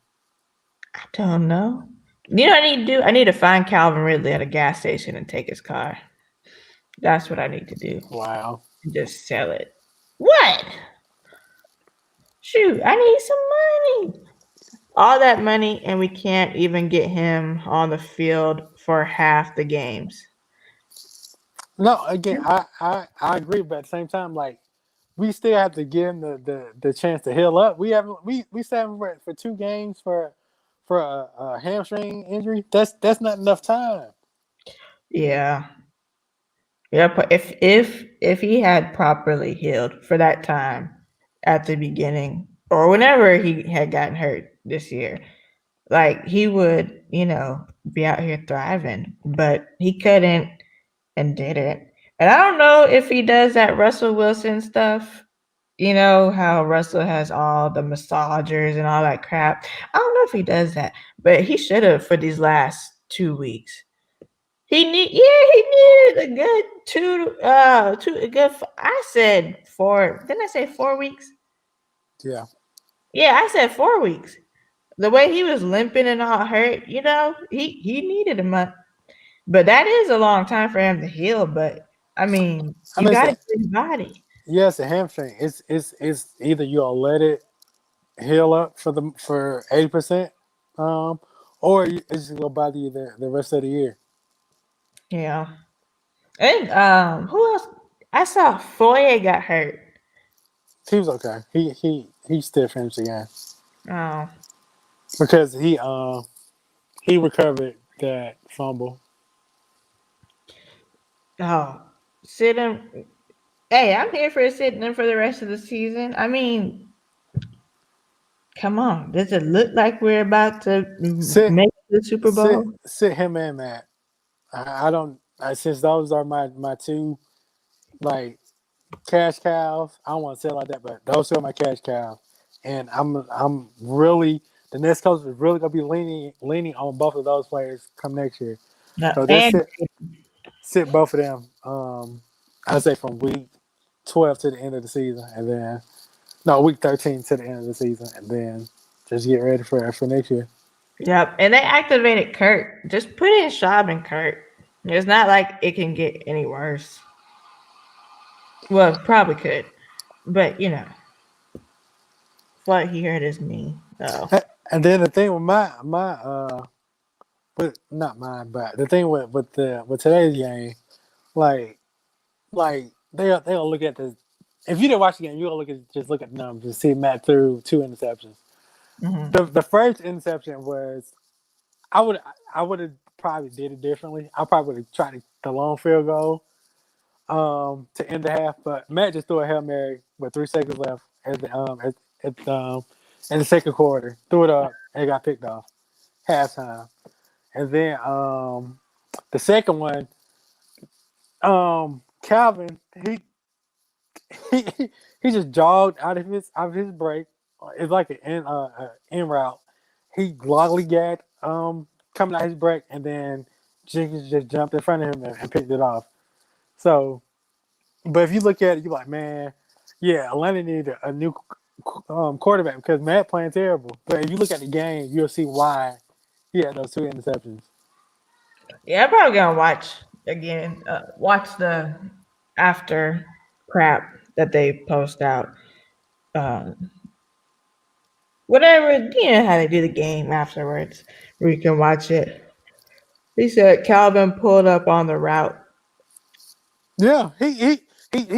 Speaker 1: I don't know. You know what I need to do? I need to find Calvin Ridley at a gas station and take his car. That's what I need to do.
Speaker 2: Wow.
Speaker 1: Just sell it. What? Shoot, I need some money. All that money, and we can't even get him on the field for half the games.
Speaker 2: No, again, I agree, but at the same time, like we still have to give him the chance to heal up. We sat him for 2 games for a hamstring injury. That's not enough time.
Speaker 1: Yeah. Yeah, but if he had properly healed for that time at the beginning or whenever he had gotten hurt this year, like he would, be out here thriving, but he couldn't and didn't. And I don't know if he does that Russell Wilson stuff. You know how Russell has all the massagers and all that crap. I don't know if he does that, but he should have for these last 2 weeks. He needed a good I said 4. Didn't I say 4 weeks?
Speaker 2: Yeah.
Speaker 1: Yeah, I said 4 weeks. The way he was limping and all hurt, he needed a month. But that is a long time for him to heal. But I mean,
Speaker 2: I
Speaker 1: you
Speaker 2: mean,
Speaker 1: gotta get his body.
Speaker 2: yeah, it's a hamstring. It's either you'll let it heal up for 80%, or it's just gonna bother you the rest of the year.
Speaker 1: Yeah. And who else? I saw Foye got hurt.
Speaker 2: He was okay. He still finished the game
Speaker 1: Oh,
Speaker 2: because he recovered that fumble.
Speaker 1: oh, sit him. Hey, I'm here for sitting him for the rest of the season. I mean, come on. Does it look like we're about to
Speaker 2: Sit
Speaker 1: make the Super Bowl?
Speaker 2: sit him and Matt. I don't since those are my two like cash cows. I don't want to say it like that, but those two are my cash cows, and I'm really the next coach is really gonna be leaning on both of those players come next year.
Speaker 1: No,
Speaker 2: So just
Speaker 1: and
Speaker 2: sit both of them. I'd say from week 12 to the end of the season, and then week 13 to the end of the season, and then just get ready for next year.
Speaker 1: Yep, and they activated Kurt. Just put in Schaub and Kurt. It's not like it can get any worse. Well, probably could, but what he hurt his knee. Oh,
Speaker 2: And then the thing with but not mine, but the thing with today's game, like they'll look at the. If you didn't watch the game, you'll look at the numbers and see Matt threw 2 interceptions.
Speaker 1: mm-hmm.
Speaker 2: The first interception was I would have probably did it differently. I probably would have tried the long field goal to end the half, but Matt just threw a Hail Mary with 3 seconds left in the second quarter. Threw it up and it got picked off halftime. And then the second one, Calvin, he he just jogged out of his break. It's like an in route. He lollygagged coming out his break, and then Jenkins just jumped in front of him and picked it off. So, but if you look at it, you're like, man, yeah, Atlanta needed a new quarterback because Matt playing terrible. But if you look at the game, you'll see why he had those 2 interceptions.
Speaker 1: Yeah, I'm probably gonna watch again. Watch the after crap that they post out. Whatever, how they do the game afterwards, where you can watch it. He said Calvin pulled up on the route.
Speaker 2: Yeah, he like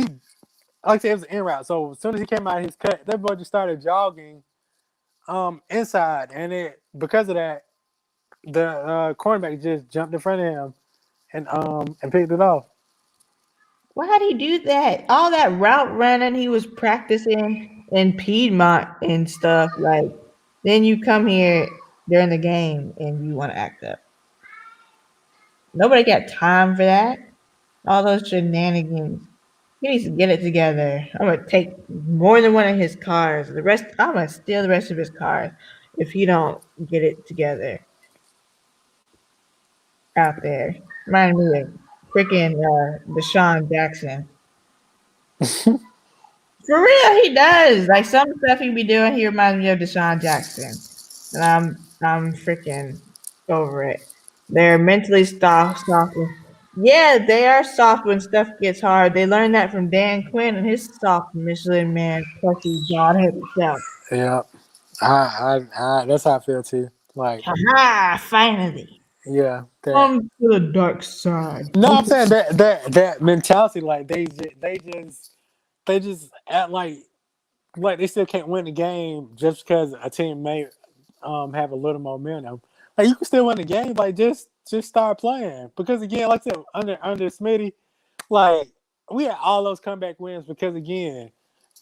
Speaker 2: I said, it was an in route. So as soon as he came out of his cut, that boy just started jogging inside, and because of that, the cornerback just jumped in front of him and picked it off.
Speaker 1: Why did he do that? All that route running he was practicing in Piedmont and stuff. Like, then you come here during the game and you want to act up. Nobody got time for that. All those shenanigans. He needs to get it together. I'm gonna take more than one of his cars. I'm gonna steal the rest of his cars if he don't get it together out there. Remind me of freaking Deshaun Jackson. For real, he does. Like some stuff he be doing, he reminds me of Deshaun Jackson. And I'm freaking over it. They're mentally soft. Yeah, they are soft when stuff gets hard. They learned that from Dan Quinn and his soft Michelin man, plucky God himself.
Speaker 2: Yeah, I that's how I feel too. Like,
Speaker 1: Ha! Finally,
Speaker 2: yeah, that.
Speaker 1: come to the dark side.
Speaker 2: No, I'm saying that mentality, like they just act like they still can't win the game just because a team may have a little momentum. Like you can still win the game, like just start playing. Because again, like I said, under Smitty, like we had all those comeback wins because again,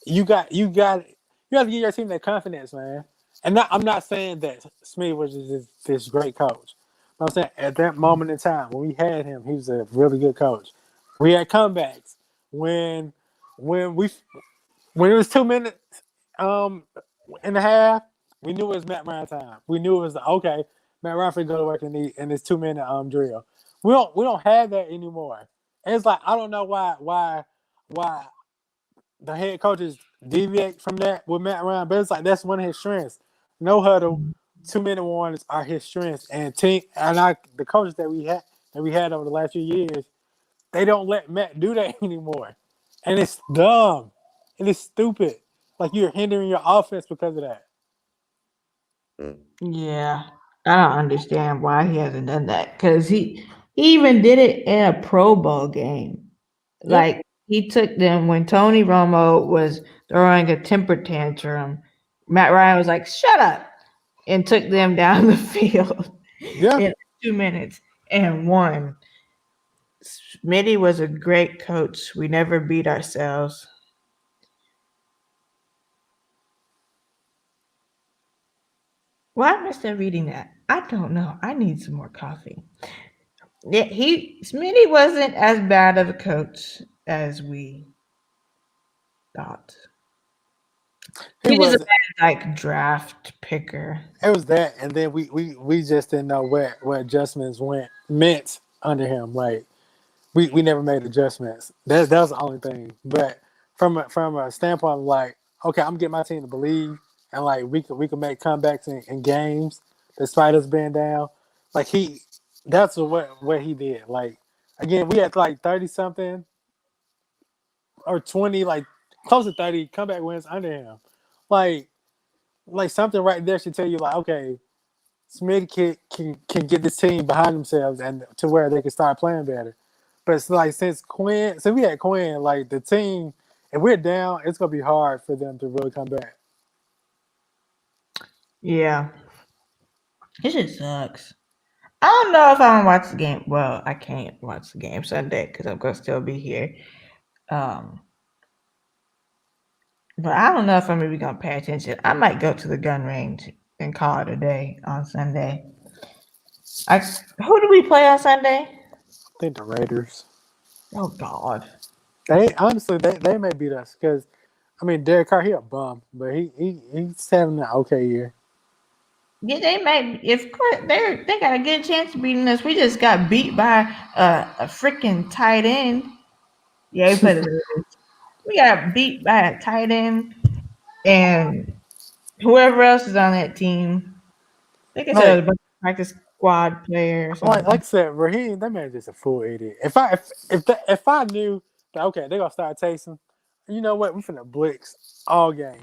Speaker 2: you have to give your team that confidence, man. And I'm not saying that Smitty was just this great coach. But I'm saying at that moment in time when we had him, he was a really good coach. We had comebacks when we when it was 2 minutes and a half, we knew it was Matt Ryan time. We knew it was okay. Matt Ryan finna go to work in this 2 minute drill. We don't have that anymore. And it's like I don't know why the head coaches deviate from that with Matt Ryan, but it's like that's one of his strengths. No huddle, 2 minute warnings are his strengths, and the coaches that we had over the last few years, they don't let Matt do that anymore, and it's dumb, and it's stupid. Like you're hindering your offense because of that.
Speaker 1: Yeah, I don't understand why he hasn't done that because he even did it in a Pro Bowl game.
Speaker 2: Yeah,
Speaker 1: Like he took them when Tony Romo was throwing a temper tantrum. Matt Ryan was like, "Shut up," and took them down the field
Speaker 2: yeah,
Speaker 1: in 2 minutes and won. Smitty was a great coach. We never beat ourselves. Why am I still reading that? I don't know. I need some more coffee. Yeah, Smitty wasn't as bad of a coach as we thought.
Speaker 2: he
Speaker 1: He just a
Speaker 2: was.
Speaker 1: bad like draft picker.
Speaker 2: It was that, and then we just didn't know where adjustments meant under him. Like we never made adjustments. That was the only thing. But from a standpoint of like, okay, I'm getting my team to believe, and like we could make comebacks in games despite us being down. Like that's what he did. Like again, we had like 30 something or 20, like close to 30 comeback wins under him. Like something right there should tell you like, okay, Smith can get this team behind themselves and to where they can start playing better. But it's like since we had Quinn, like the team, if we're down, it's gonna be hard for them to really come back.
Speaker 1: Yeah. This shit sucks. I don't know if I'm gonna watch the game. Well, I can't watch the game Sunday because I'm gonna still be here. Um, but I don't know if I'm even gonna pay attention. I might go to the gun range and call it a day on Sunday. Who do we play on Sunday?
Speaker 2: I think the Raiders.
Speaker 1: Oh God.
Speaker 2: They honestly they may beat us because I mean Derek Carr he a bum, but he's having an okay year.
Speaker 1: Yeah, they may. If they got a good chance of beating us, we just got beat by a freaking tight end. Yeah, we played the Raiders. We got beat by a tight end and whoever else is on that team. I think I said it was
Speaker 2: Like
Speaker 1: a bunch of practice squad player or
Speaker 2: like
Speaker 1: something.
Speaker 2: I said, Raheem, that man just a full idiot. If I knew that okay, they're gonna start tasting, you know what, we finna blitz all game.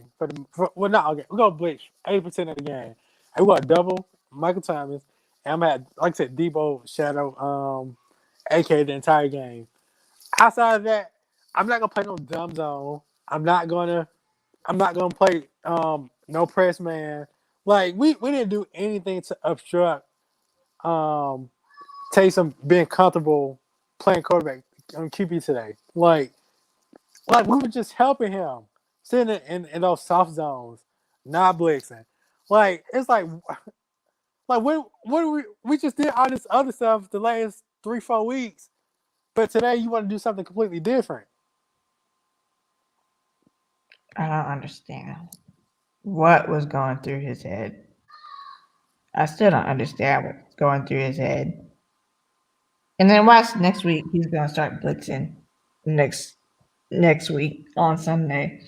Speaker 2: Well not all game. We're gonna blitz 80% of the game. And we're gonna double Michael Thomas and I'm at like I said, Debo Shadow, AK the entire game. Outside of that, I'm not gonna play no dumb zone. I'm not gonna play no press man. Like we didn't do anything to obstruct um Taysom being comfortable playing quarterback on QB today. Like we were just helping him sitting in those soft zones, not blitzing. Like it's like what do we just did all this other stuff the last 3-4 weeks, but today you want to do something completely different.
Speaker 1: I don't understand what was going through his head. I still don't understand what's going through his head. And then watch next week. He's gonna start blitzing next week on Sunday.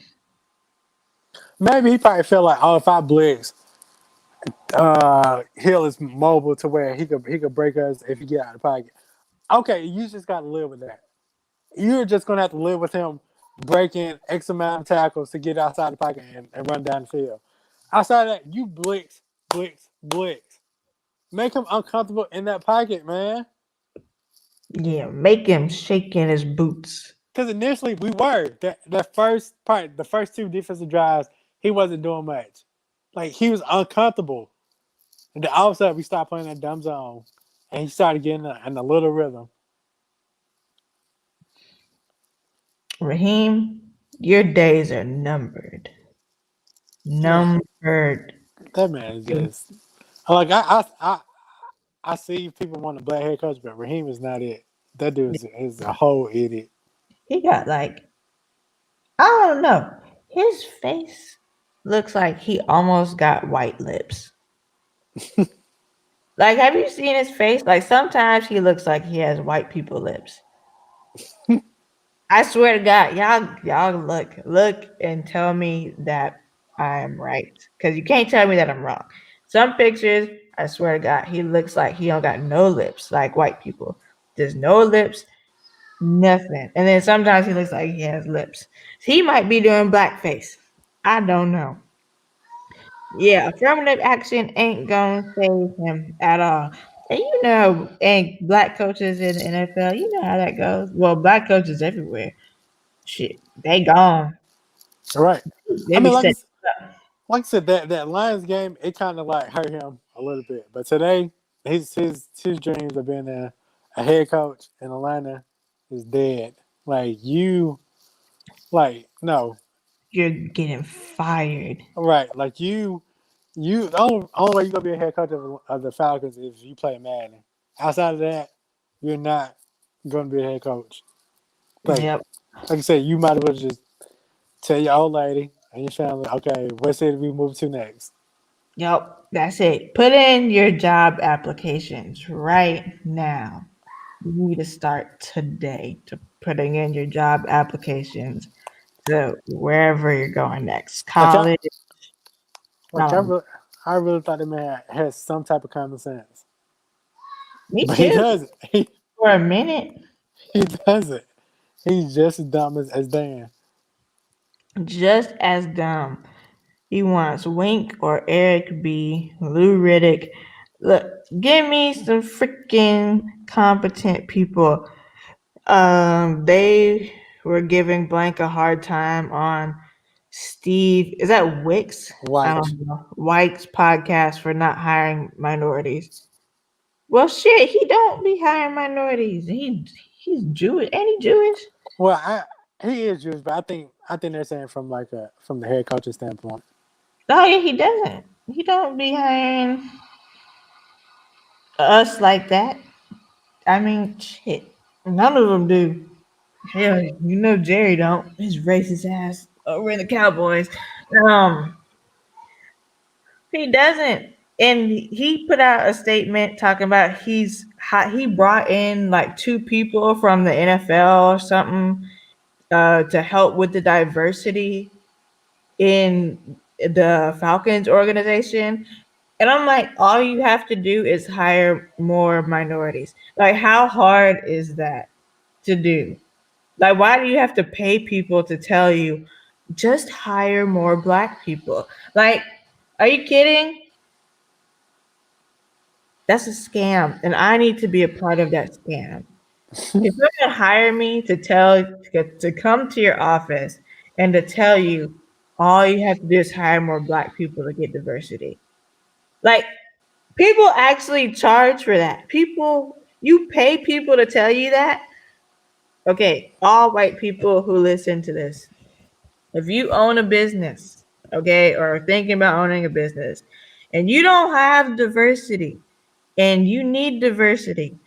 Speaker 2: Maybe he probably felt like, oh, if I blitz, Hill is mobile to where he could break us if he get out of the pocket. Okay, you just got to live with that. You're just gonna have to live with him breaking X amount of tackles to get outside the pocket and run down the field. Outside of that, you blitz, blitz, blitz. Make him uncomfortable in that pocket, man.
Speaker 1: Yeah, make him shake in his boots.
Speaker 2: Because initially we were that first part, the first 2 defensive drives, he wasn't doing much. Like he was uncomfortable, and then all of a sudden we started playing that dumb zone, and he started getting in a little rhythm.
Speaker 1: Raheem, your days are numbered.
Speaker 2: Man,
Speaker 1: Numbered.
Speaker 2: that man is just like I see people want a black head coach, but Raheem is not it. That dude is a whole idiot.
Speaker 1: He got like, I don't know. His face looks like he almost got white lips. Like, have you seen his face? Like, sometimes he looks like he has white people lips. I swear to God, y'all look and tell me that I am right. Because you can't tell me that I'm wrong. Some pictures, I swear to God, he looks like he don't got no lips like white people. There's no lips, nothing. And then sometimes he looks like he has lips. He might be doing blackface. I don't know. Yeah, affirmative action ain't gonna save him at all. And you know, and black coaches in the NFL, you know how that goes. Well, black coaches everywhere. Shit, they gone.
Speaker 2: All right.
Speaker 1: They
Speaker 2: I
Speaker 1: be
Speaker 2: mean,
Speaker 1: set.
Speaker 2: like I said, that Lions game, it kind of like hurt him a little bit. But today, his dreams of being a head coach in Atlanta is dead. No,
Speaker 1: You're getting fired.
Speaker 2: right? Like the only way you gonna be a head coach of the Falcons is if you play Madden. Outside of that, you're not gonna be a head coach. Like
Speaker 1: Yep.
Speaker 2: like I said, you might as well just tell your old lady and your family, okay, what city we move to next.
Speaker 1: Yep. That's it. Put in your job applications right now. You need to start today to putting in your job applications to wherever you're going next.
Speaker 2: Like I
Speaker 1: College.
Speaker 2: like I really, I really thought the man has some type of common sense,
Speaker 1: Me
Speaker 2: but he
Speaker 1: too.
Speaker 2: doesn't.
Speaker 1: For a minute.
Speaker 2: He doesn't. He's just as dumb as Dan.
Speaker 1: Just as dumb. He wants Wink or Eric B, Lou Riddick. Look, give me some freaking competent people. They were giving Blank a hard time on Steve. Is that Wicks? I
Speaker 2: White.
Speaker 1: don't know. White's podcast for not hiring minorities. Well, shit, he don't be hiring minorities. He's Jewish. Ain't he Jewish?
Speaker 2: Well, he is Jewish, but I think they're saying from the head coach's standpoint.
Speaker 1: Oh yeah, he doesn't. He don't be hiring us like that. I mean, shit. None of them do. Hell, you know Jerry don't. His racist ass over in the Cowboys. Um, he doesn't. And he put out a statement talking about he brought in like two people from the NFL or something to help with the diversity in the Falcons organization. And I'm like, all you have to do is hire more minorities. Like, how hard is that to do? Like, why do you have to pay people to tell you just hire more black people? Like, are you kidding? That's a scam, and I need to be a part of that scam. If you're gonna hire me to come to your office and to tell you all you have to do is hire more black people to get diversity, like people actually charge for that. You pay people to tell you that. Okay, all white people who listen to this, if you own a business, okay, or are thinking about owning a business, and you don't have diversity, and you need diversity,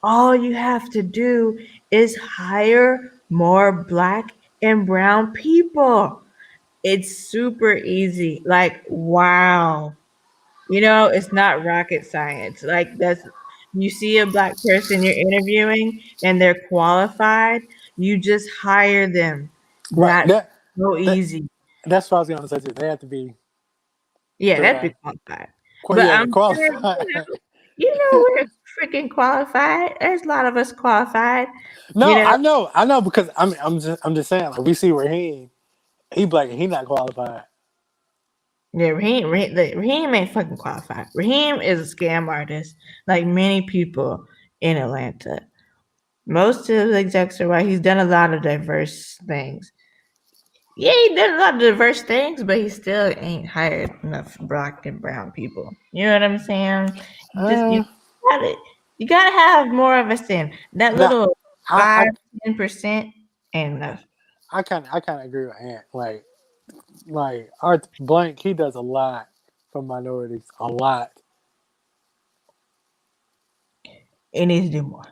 Speaker 1: all you have to do is hire more black and brown people. It's super easy. Like, wow. It's not rocket science. Like, you see a black person you're interviewing and they're qualified, you just hire them.
Speaker 2: Right.
Speaker 1: That's so
Speaker 2: That
Speaker 1: easy.
Speaker 2: that's what I was going to say too. They have to be
Speaker 1: Yeah, that'd be
Speaker 2: the
Speaker 1: qualified. But
Speaker 2: yeah,
Speaker 1: I'm sure,
Speaker 2: qualified.
Speaker 1: we're freaking qualified. There's a lot of us qualified. You
Speaker 2: No,
Speaker 1: know,
Speaker 2: I know because I'm just saying like we see Raheem, he black and he not qualified.
Speaker 1: yeah, Raheem ain't fucking qualified. Raheem is a scam artist, like many people in Atlanta. Most of the execs are white. He's done a lot of diverse things. Yeah, he done a lot of diverse things, but he still ain't hired enough black and brown people. You know what I'm saying?
Speaker 2: Uh,
Speaker 1: Got it. You gotta have more of us in that
Speaker 2: now
Speaker 1: little
Speaker 2: I
Speaker 1: 5-10% ain't enough.
Speaker 2: I kind of agree with Ant. Like Art Blank, he does a lot for minorities, a lot.
Speaker 1: It needs to do more.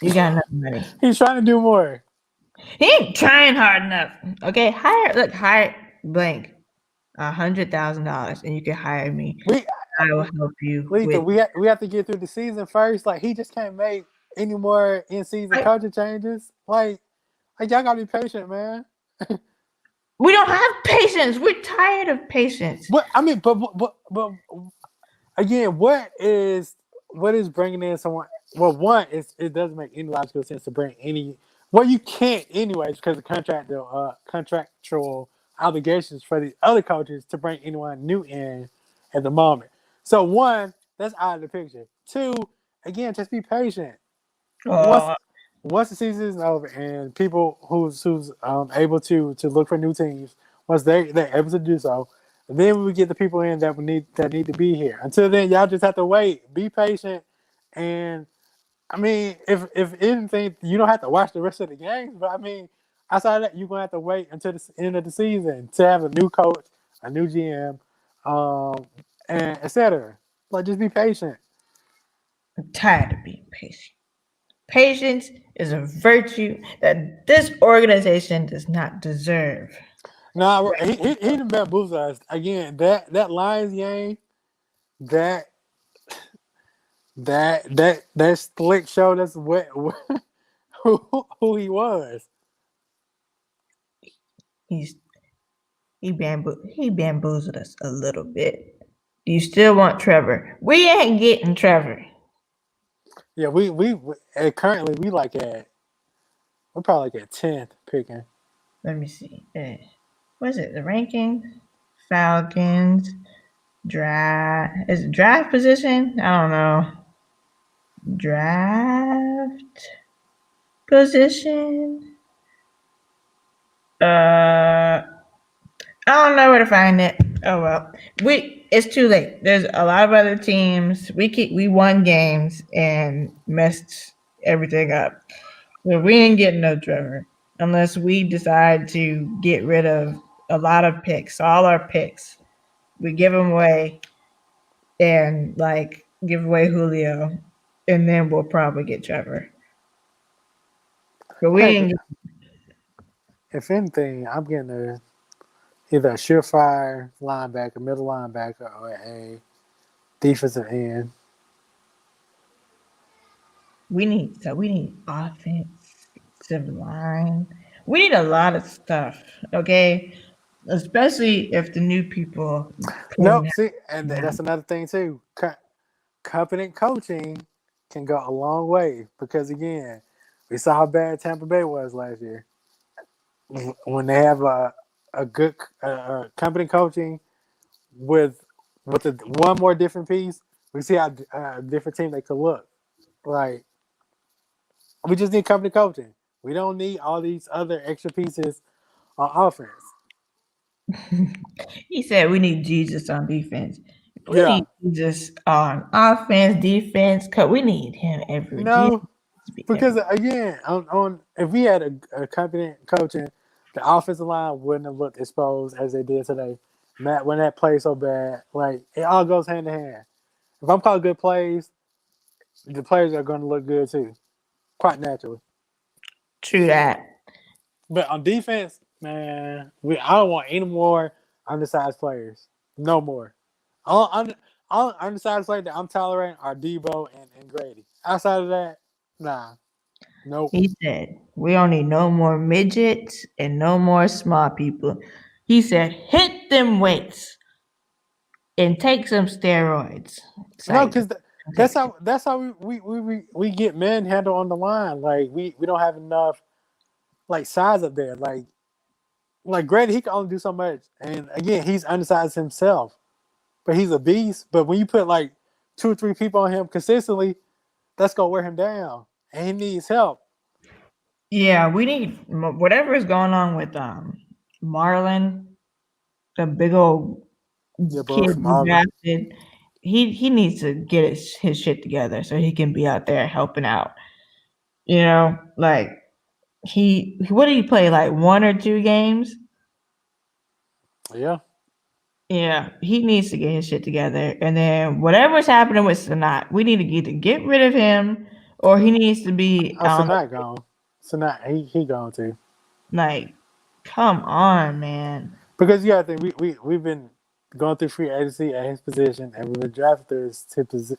Speaker 1: You got enough money.
Speaker 2: He's trying to do more.
Speaker 1: He ain't trying hard enough. Okay, hire blank $100,000, and you can hire me.
Speaker 2: We
Speaker 1: I will help you
Speaker 2: Lethal,
Speaker 1: with.
Speaker 2: we have to get through the season first. Like he just can't make any more in season
Speaker 1: Like,
Speaker 2: culture changes. Like y'all gotta be patient, man.
Speaker 1: we don't have patience. We're tired of patience.
Speaker 2: What I mean, but again, what is bringing in someone? Well, one is it doesn't make any logical sense to bring any. Well, you can't anyways because of contractual obligations for the other coaches to bring anyone new in at the moment. So one, that's out of the picture. Two, again, just be patient. Once
Speaker 1: Oh,
Speaker 2: once the season is over and people who's able to look for new teams, once they're able to do so, then we get the people in that need to be here. Until then, y'all just have to wait, be patient, and I mean, if anything, you don't have to watch the rest of the games, but I mean, outside of that, you're gonna have to wait until the end of the season to have a new coach, a new GM, and etc. Like, just be patient.
Speaker 1: I'm tired of being patient. Patience is a virtue that this organization does not deserve.
Speaker 2: Nah, he done bamboozled us again. That Lions game, that that slick showed us who he was.
Speaker 1: He's He bamboozled us a little bit. Do you still want Trevor? We ain't getting Trevor.
Speaker 2: Yeah, we currently we're probably like at 10th picking.
Speaker 1: Let me see. What is it? The rankings? Falcons. Draft. Is it draft position? I don't know. Draft position. I don't know where to find it. Oh well. It's too late. There's a lot of other teams. We won games and messed everything up. So we ain't getting no Trevor unless we decide to get rid of a lot of picks, all our picks. We give them away and like give away Julio, and then we'll probably get Trevor. But we
Speaker 2: Heck,
Speaker 1: ain't.
Speaker 2: if anything, I'm getting either a surefire linebacker, middle linebacker, or a defensive end.
Speaker 1: We need offensive line. We need a lot of stuff. Okay, especially if the new people
Speaker 2: No,
Speaker 1: can.
Speaker 2: see, and that's another thing too. Competent coaching can go a long way because again, we saw how bad Tampa Bay was last year. When they have a good competent coaching with one more different piece, we see how different team they could look. Like we just need competent coaching. We don't need all these other extra pieces on offense.
Speaker 1: He said we need Jesus on defense. We
Speaker 2: Yeah,
Speaker 1: need Jesus on offense, defense. Cause we need him everywhere. Jesus
Speaker 2: no,
Speaker 1: to be
Speaker 2: because
Speaker 1: everywhere.
Speaker 2: again, on if we had a competent coaching, the offensive line wouldn't have looked exposed as they did today. Matt, when that play so bad, like it all goes hand in hand. If I'm calling good plays, the players are going to look good too, quite naturally.
Speaker 1: True that.
Speaker 2: But on defense, man, I don't want any more undersized players. No more. All undersized players that I'm tolerating are Debo and Grady. Outside of that, nah, nope.
Speaker 1: He said we don't need no more midgets and no more small people. He said hit them weights and take some steroids. It's
Speaker 2: No,
Speaker 1: like
Speaker 2: because that's how we get manhandled on the line. Like we don't have enough like size up there. Like Grady, he can only do so much. And again, he's undersized himself, but he's a beast. But when you put like 2 or 3 people on him consistently, that's gonna wear him down, and he needs help.
Speaker 1: yeah, we need whatever is going on with Marlon, the big old
Speaker 2: Yeah, bro,
Speaker 1: kid
Speaker 2: from
Speaker 1: we
Speaker 2: Auburn.
Speaker 1: drafted. He needs to get his shit together so he can be out there helping out. You know, like what did he play, like 1 or 2 games?
Speaker 2: Yeah,
Speaker 1: Yeah, he needs to get his shit together. And then whatever's happening with Sanat, we need to either get rid of him or he needs to be
Speaker 2: so
Speaker 1: on.
Speaker 2: not gone. So not he gone too.
Speaker 1: Like, come on, man.
Speaker 2: Because you gotta think we've been going through free agency at his position, and we've been drafted through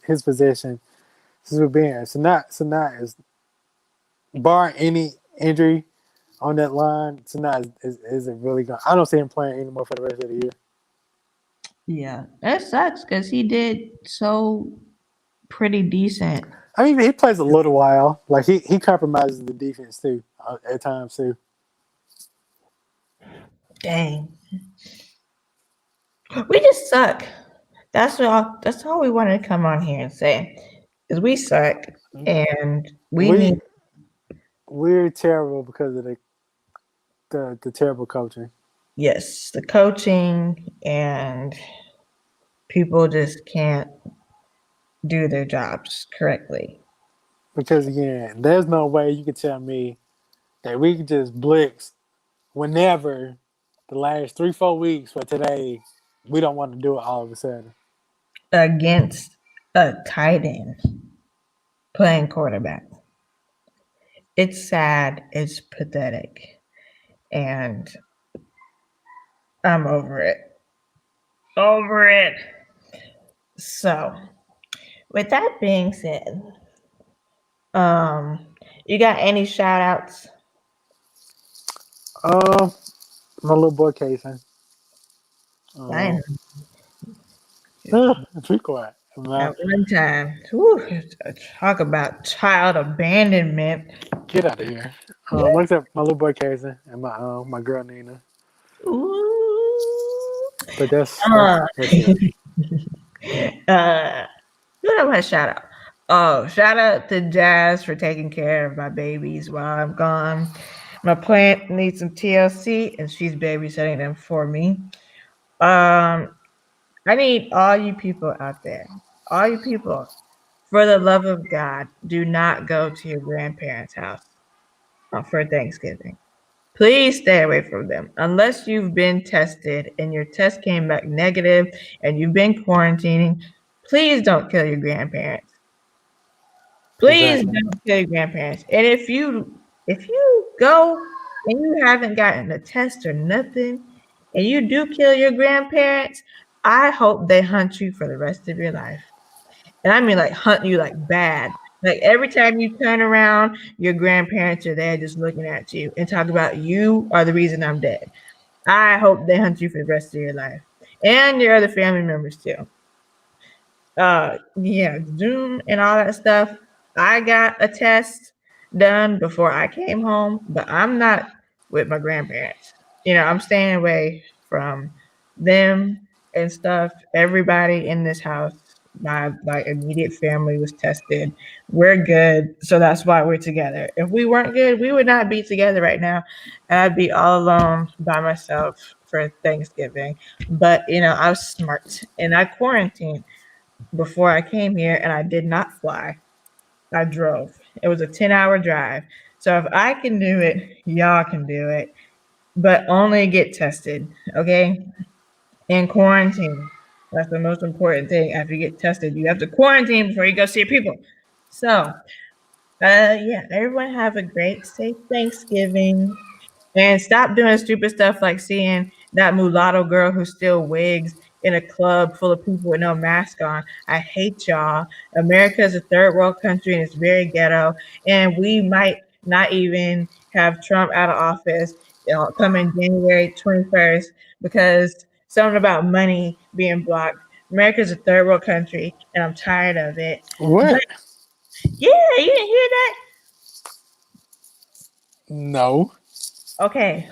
Speaker 2: his position since we've been here. So not is bar any injury on that line. So not isn't really going. I don't see him playing anymore for the rest of the year.
Speaker 1: Yeah, that sucks because he did so pretty decent.
Speaker 2: I mean, he plays a little while. Like he compromises the defense too at times too.
Speaker 1: Dang, we just suck. That's all we wanted to come on here and say, is we suck and we need,
Speaker 2: We we're terrible because of the terrible coaching.
Speaker 1: yes, the coaching, and people just can't do their jobs correctly.
Speaker 2: Because again, there's no way you can tell me that we can just blitz whenever the last 3-4 weeks. But today, we don't want to do it all of a sudden.
Speaker 1: Against a tight end playing quarterback. It's sad, it's pathetic, and I'm over it. Over it. So, with that being said, you got any shout outs?
Speaker 2: My little boy Kason.
Speaker 1: I
Speaker 2: Be quiet.
Speaker 1: at one time, talk about child abandonment.
Speaker 2: Get out of here. Like I said, my little boy Kaysen and my girl Nina.
Speaker 1: Ooh.
Speaker 2: But that's
Speaker 1: Uh,
Speaker 2: that's it.
Speaker 1: Who do I want to shout out? Oh, shout out to Jazz for taking care of my babies while I'm gone. My plant needs some TLC, and she's babysitting them for me. I need all you people out there, all you people, for the love of God, do not go to your grandparents' house for Thanksgiving. Please stay away from them unless you've been tested and your test came back negative and you've been quarantining. Please don't kill your grandparents. Please
Speaker 2: Exactly.
Speaker 1: don't kill your grandparents. And if you go and you haven't gotten a test or nothing, and you do kill your grandparents, I hope they hunt you for the rest of your life. And I mean like hunt you like bad. Like every time you turn around, your grandparents are there just looking at you and talk about you are the reason I'm dead. I hope they hunt you for the rest of your life. And your other family members too. Yeah, Zoom and all that stuff. I got a test done before I came home, but I'm not with my grandparents. I'm staying away from them and stuff. Everybody in this house, my like immediate family was tested. We're good, so that's why we're together. If we weren't good, we would not be together right now. I'd be all alone by myself for Thanksgiving. But I was smart and I quarantined before I came here, and I did not fly. I drove. It was a 10-hour drive. So if I can do it, y'all can do it, but only get tested, okay? And quarantine. That's the most important thing. After you get tested, you have to quarantine before you go see people. So, yeah, everyone have a great, safe Thanksgiving. And stop doing stupid stuff like seeing that mulatto girl who still wigs in a club full of people with no mask on. I hate y'all. America is a third world country and it's very ghetto. And we might not even have Trump out of office coming January 21st because something about money being blocked. America is a third world country and I'm tired of it. But
Speaker 2: What?
Speaker 1: yeah, you didn't hear that?
Speaker 2: No.
Speaker 1: Okay,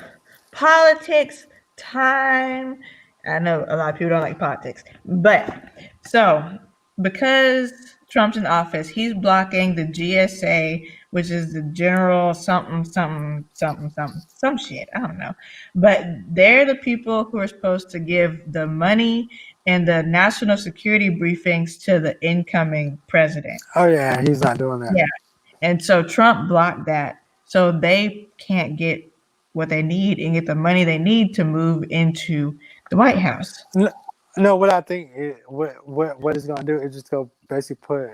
Speaker 1: politics time. I know a lot of people don't like politics, but so because Trump's in office, he's blocking the GSA, which is the General something something something something some shit. I don't know, but they're the people who are supposed to give the money and the national security briefings to the incoming president.
Speaker 2: Oh yeah, he's not doing that.
Speaker 1: Yeah. And so Trump blocked that. So they can't get what they need and get the money they need to move into the White House.
Speaker 2: No, no, what I think what it's gonna do is just go basically put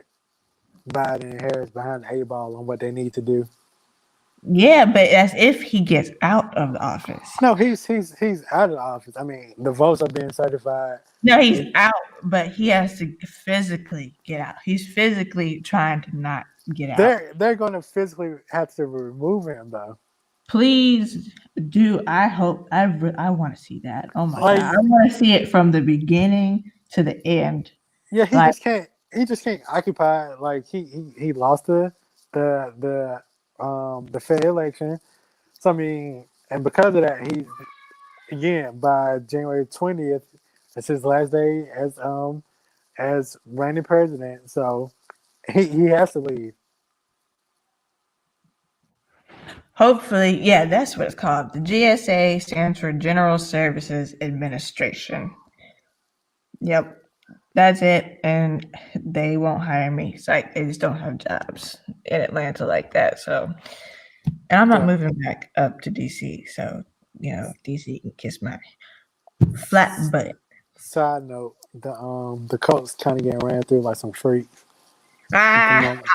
Speaker 2: Biden and Harris behind the 8 ball on what they need to do.
Speaker 1: Yeah, but as if he gets out of the office.
Speaker 2: No, he's out of the office. I mean, the votes are being certified.
Speaker 1: No, he's out, but he has to physically get out. He's physically trying to not get out.
Speaker 2: They're gonna physically have to remove him though.
Speaker 1: Please do. I hope. I want to see that. Oh my
Speaker 2: Like,
Speaker 1: god, I want to see it from the beginning to the end.
Speaker 2: yeah, he
Speaker 1: Like,
Speaker 2: just can't. He just can't occupy. Like he lost the Fed election. So I mean, and because of that, he again by January 20th, it's his last day as reigning president. So he has to leave.
Speaker 1: hopefully, yeah, that's what it's called. The GSA stands for General Services Administration. Yep, that's it. And they won't hire me. It's like they just don't have jobs in Atlanta like that. So, and I'm not
Speaker 2: Yeah.
Speaker 1: moving back up to DC. So, DC can kiss my flat butt.
Speaker 2: Side note: the Colts kind of getting ran through like some freaks at the
Speaker 1: Ah,
Speaker 2: moment.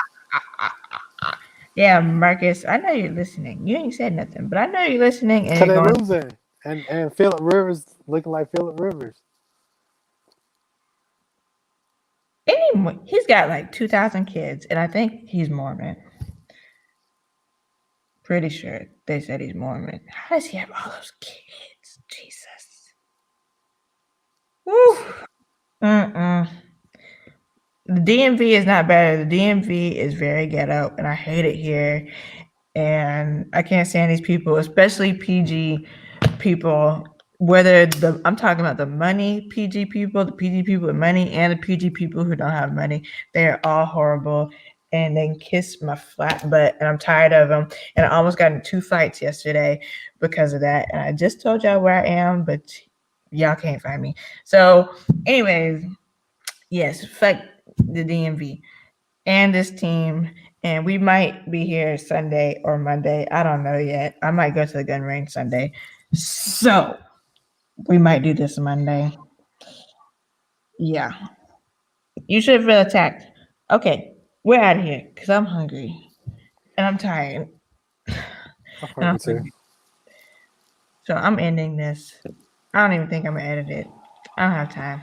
Speaker 1: yeah, Marcus, I know you're listening. You ain't said nothing, but I know you're listening and
Speaker 2: Cause
Speaker 1: you're
Speaker 2: they
Speaker 1: going,
Speaker 2: losing, and Philip Rivers looking like Philip Rivers.
Speaker 1: anyway, he's got like 2,000 kids, and I think he's Mormon. Pretty sure they said he's Mormon. How does he have all those kids? Jesus. Woo. Mm-mm. The DMV is not better. The DMV is very ghetto, and I hate it here. And I can't stand these people, especially PG people. Whether I'm talking about the money PG people, the PG people with money, and the PG people who don't have money, they are all horrible. And they kiss my flat butt, and I'm tired of them. And I almost got in 2 fights yesterday because of that. And I just told y'all where I am, but y'all can't find me. So, anyways, yes, fuck the DMV and this team. And we might be here Sunday or Monday. I don't know yet. I might go to the gun range Sunday. So we might do this Monday. Yeah. You should feel attacked. Okay, we're out of here because I'm hungry and I'm tired.
Speaker 2: I'm
Speaker 1: And I'm
Speaker 2: hungry too.
Speaker 1: hungry. So I'm ending this. I don't even think I'm gonna edit it. I don't have time.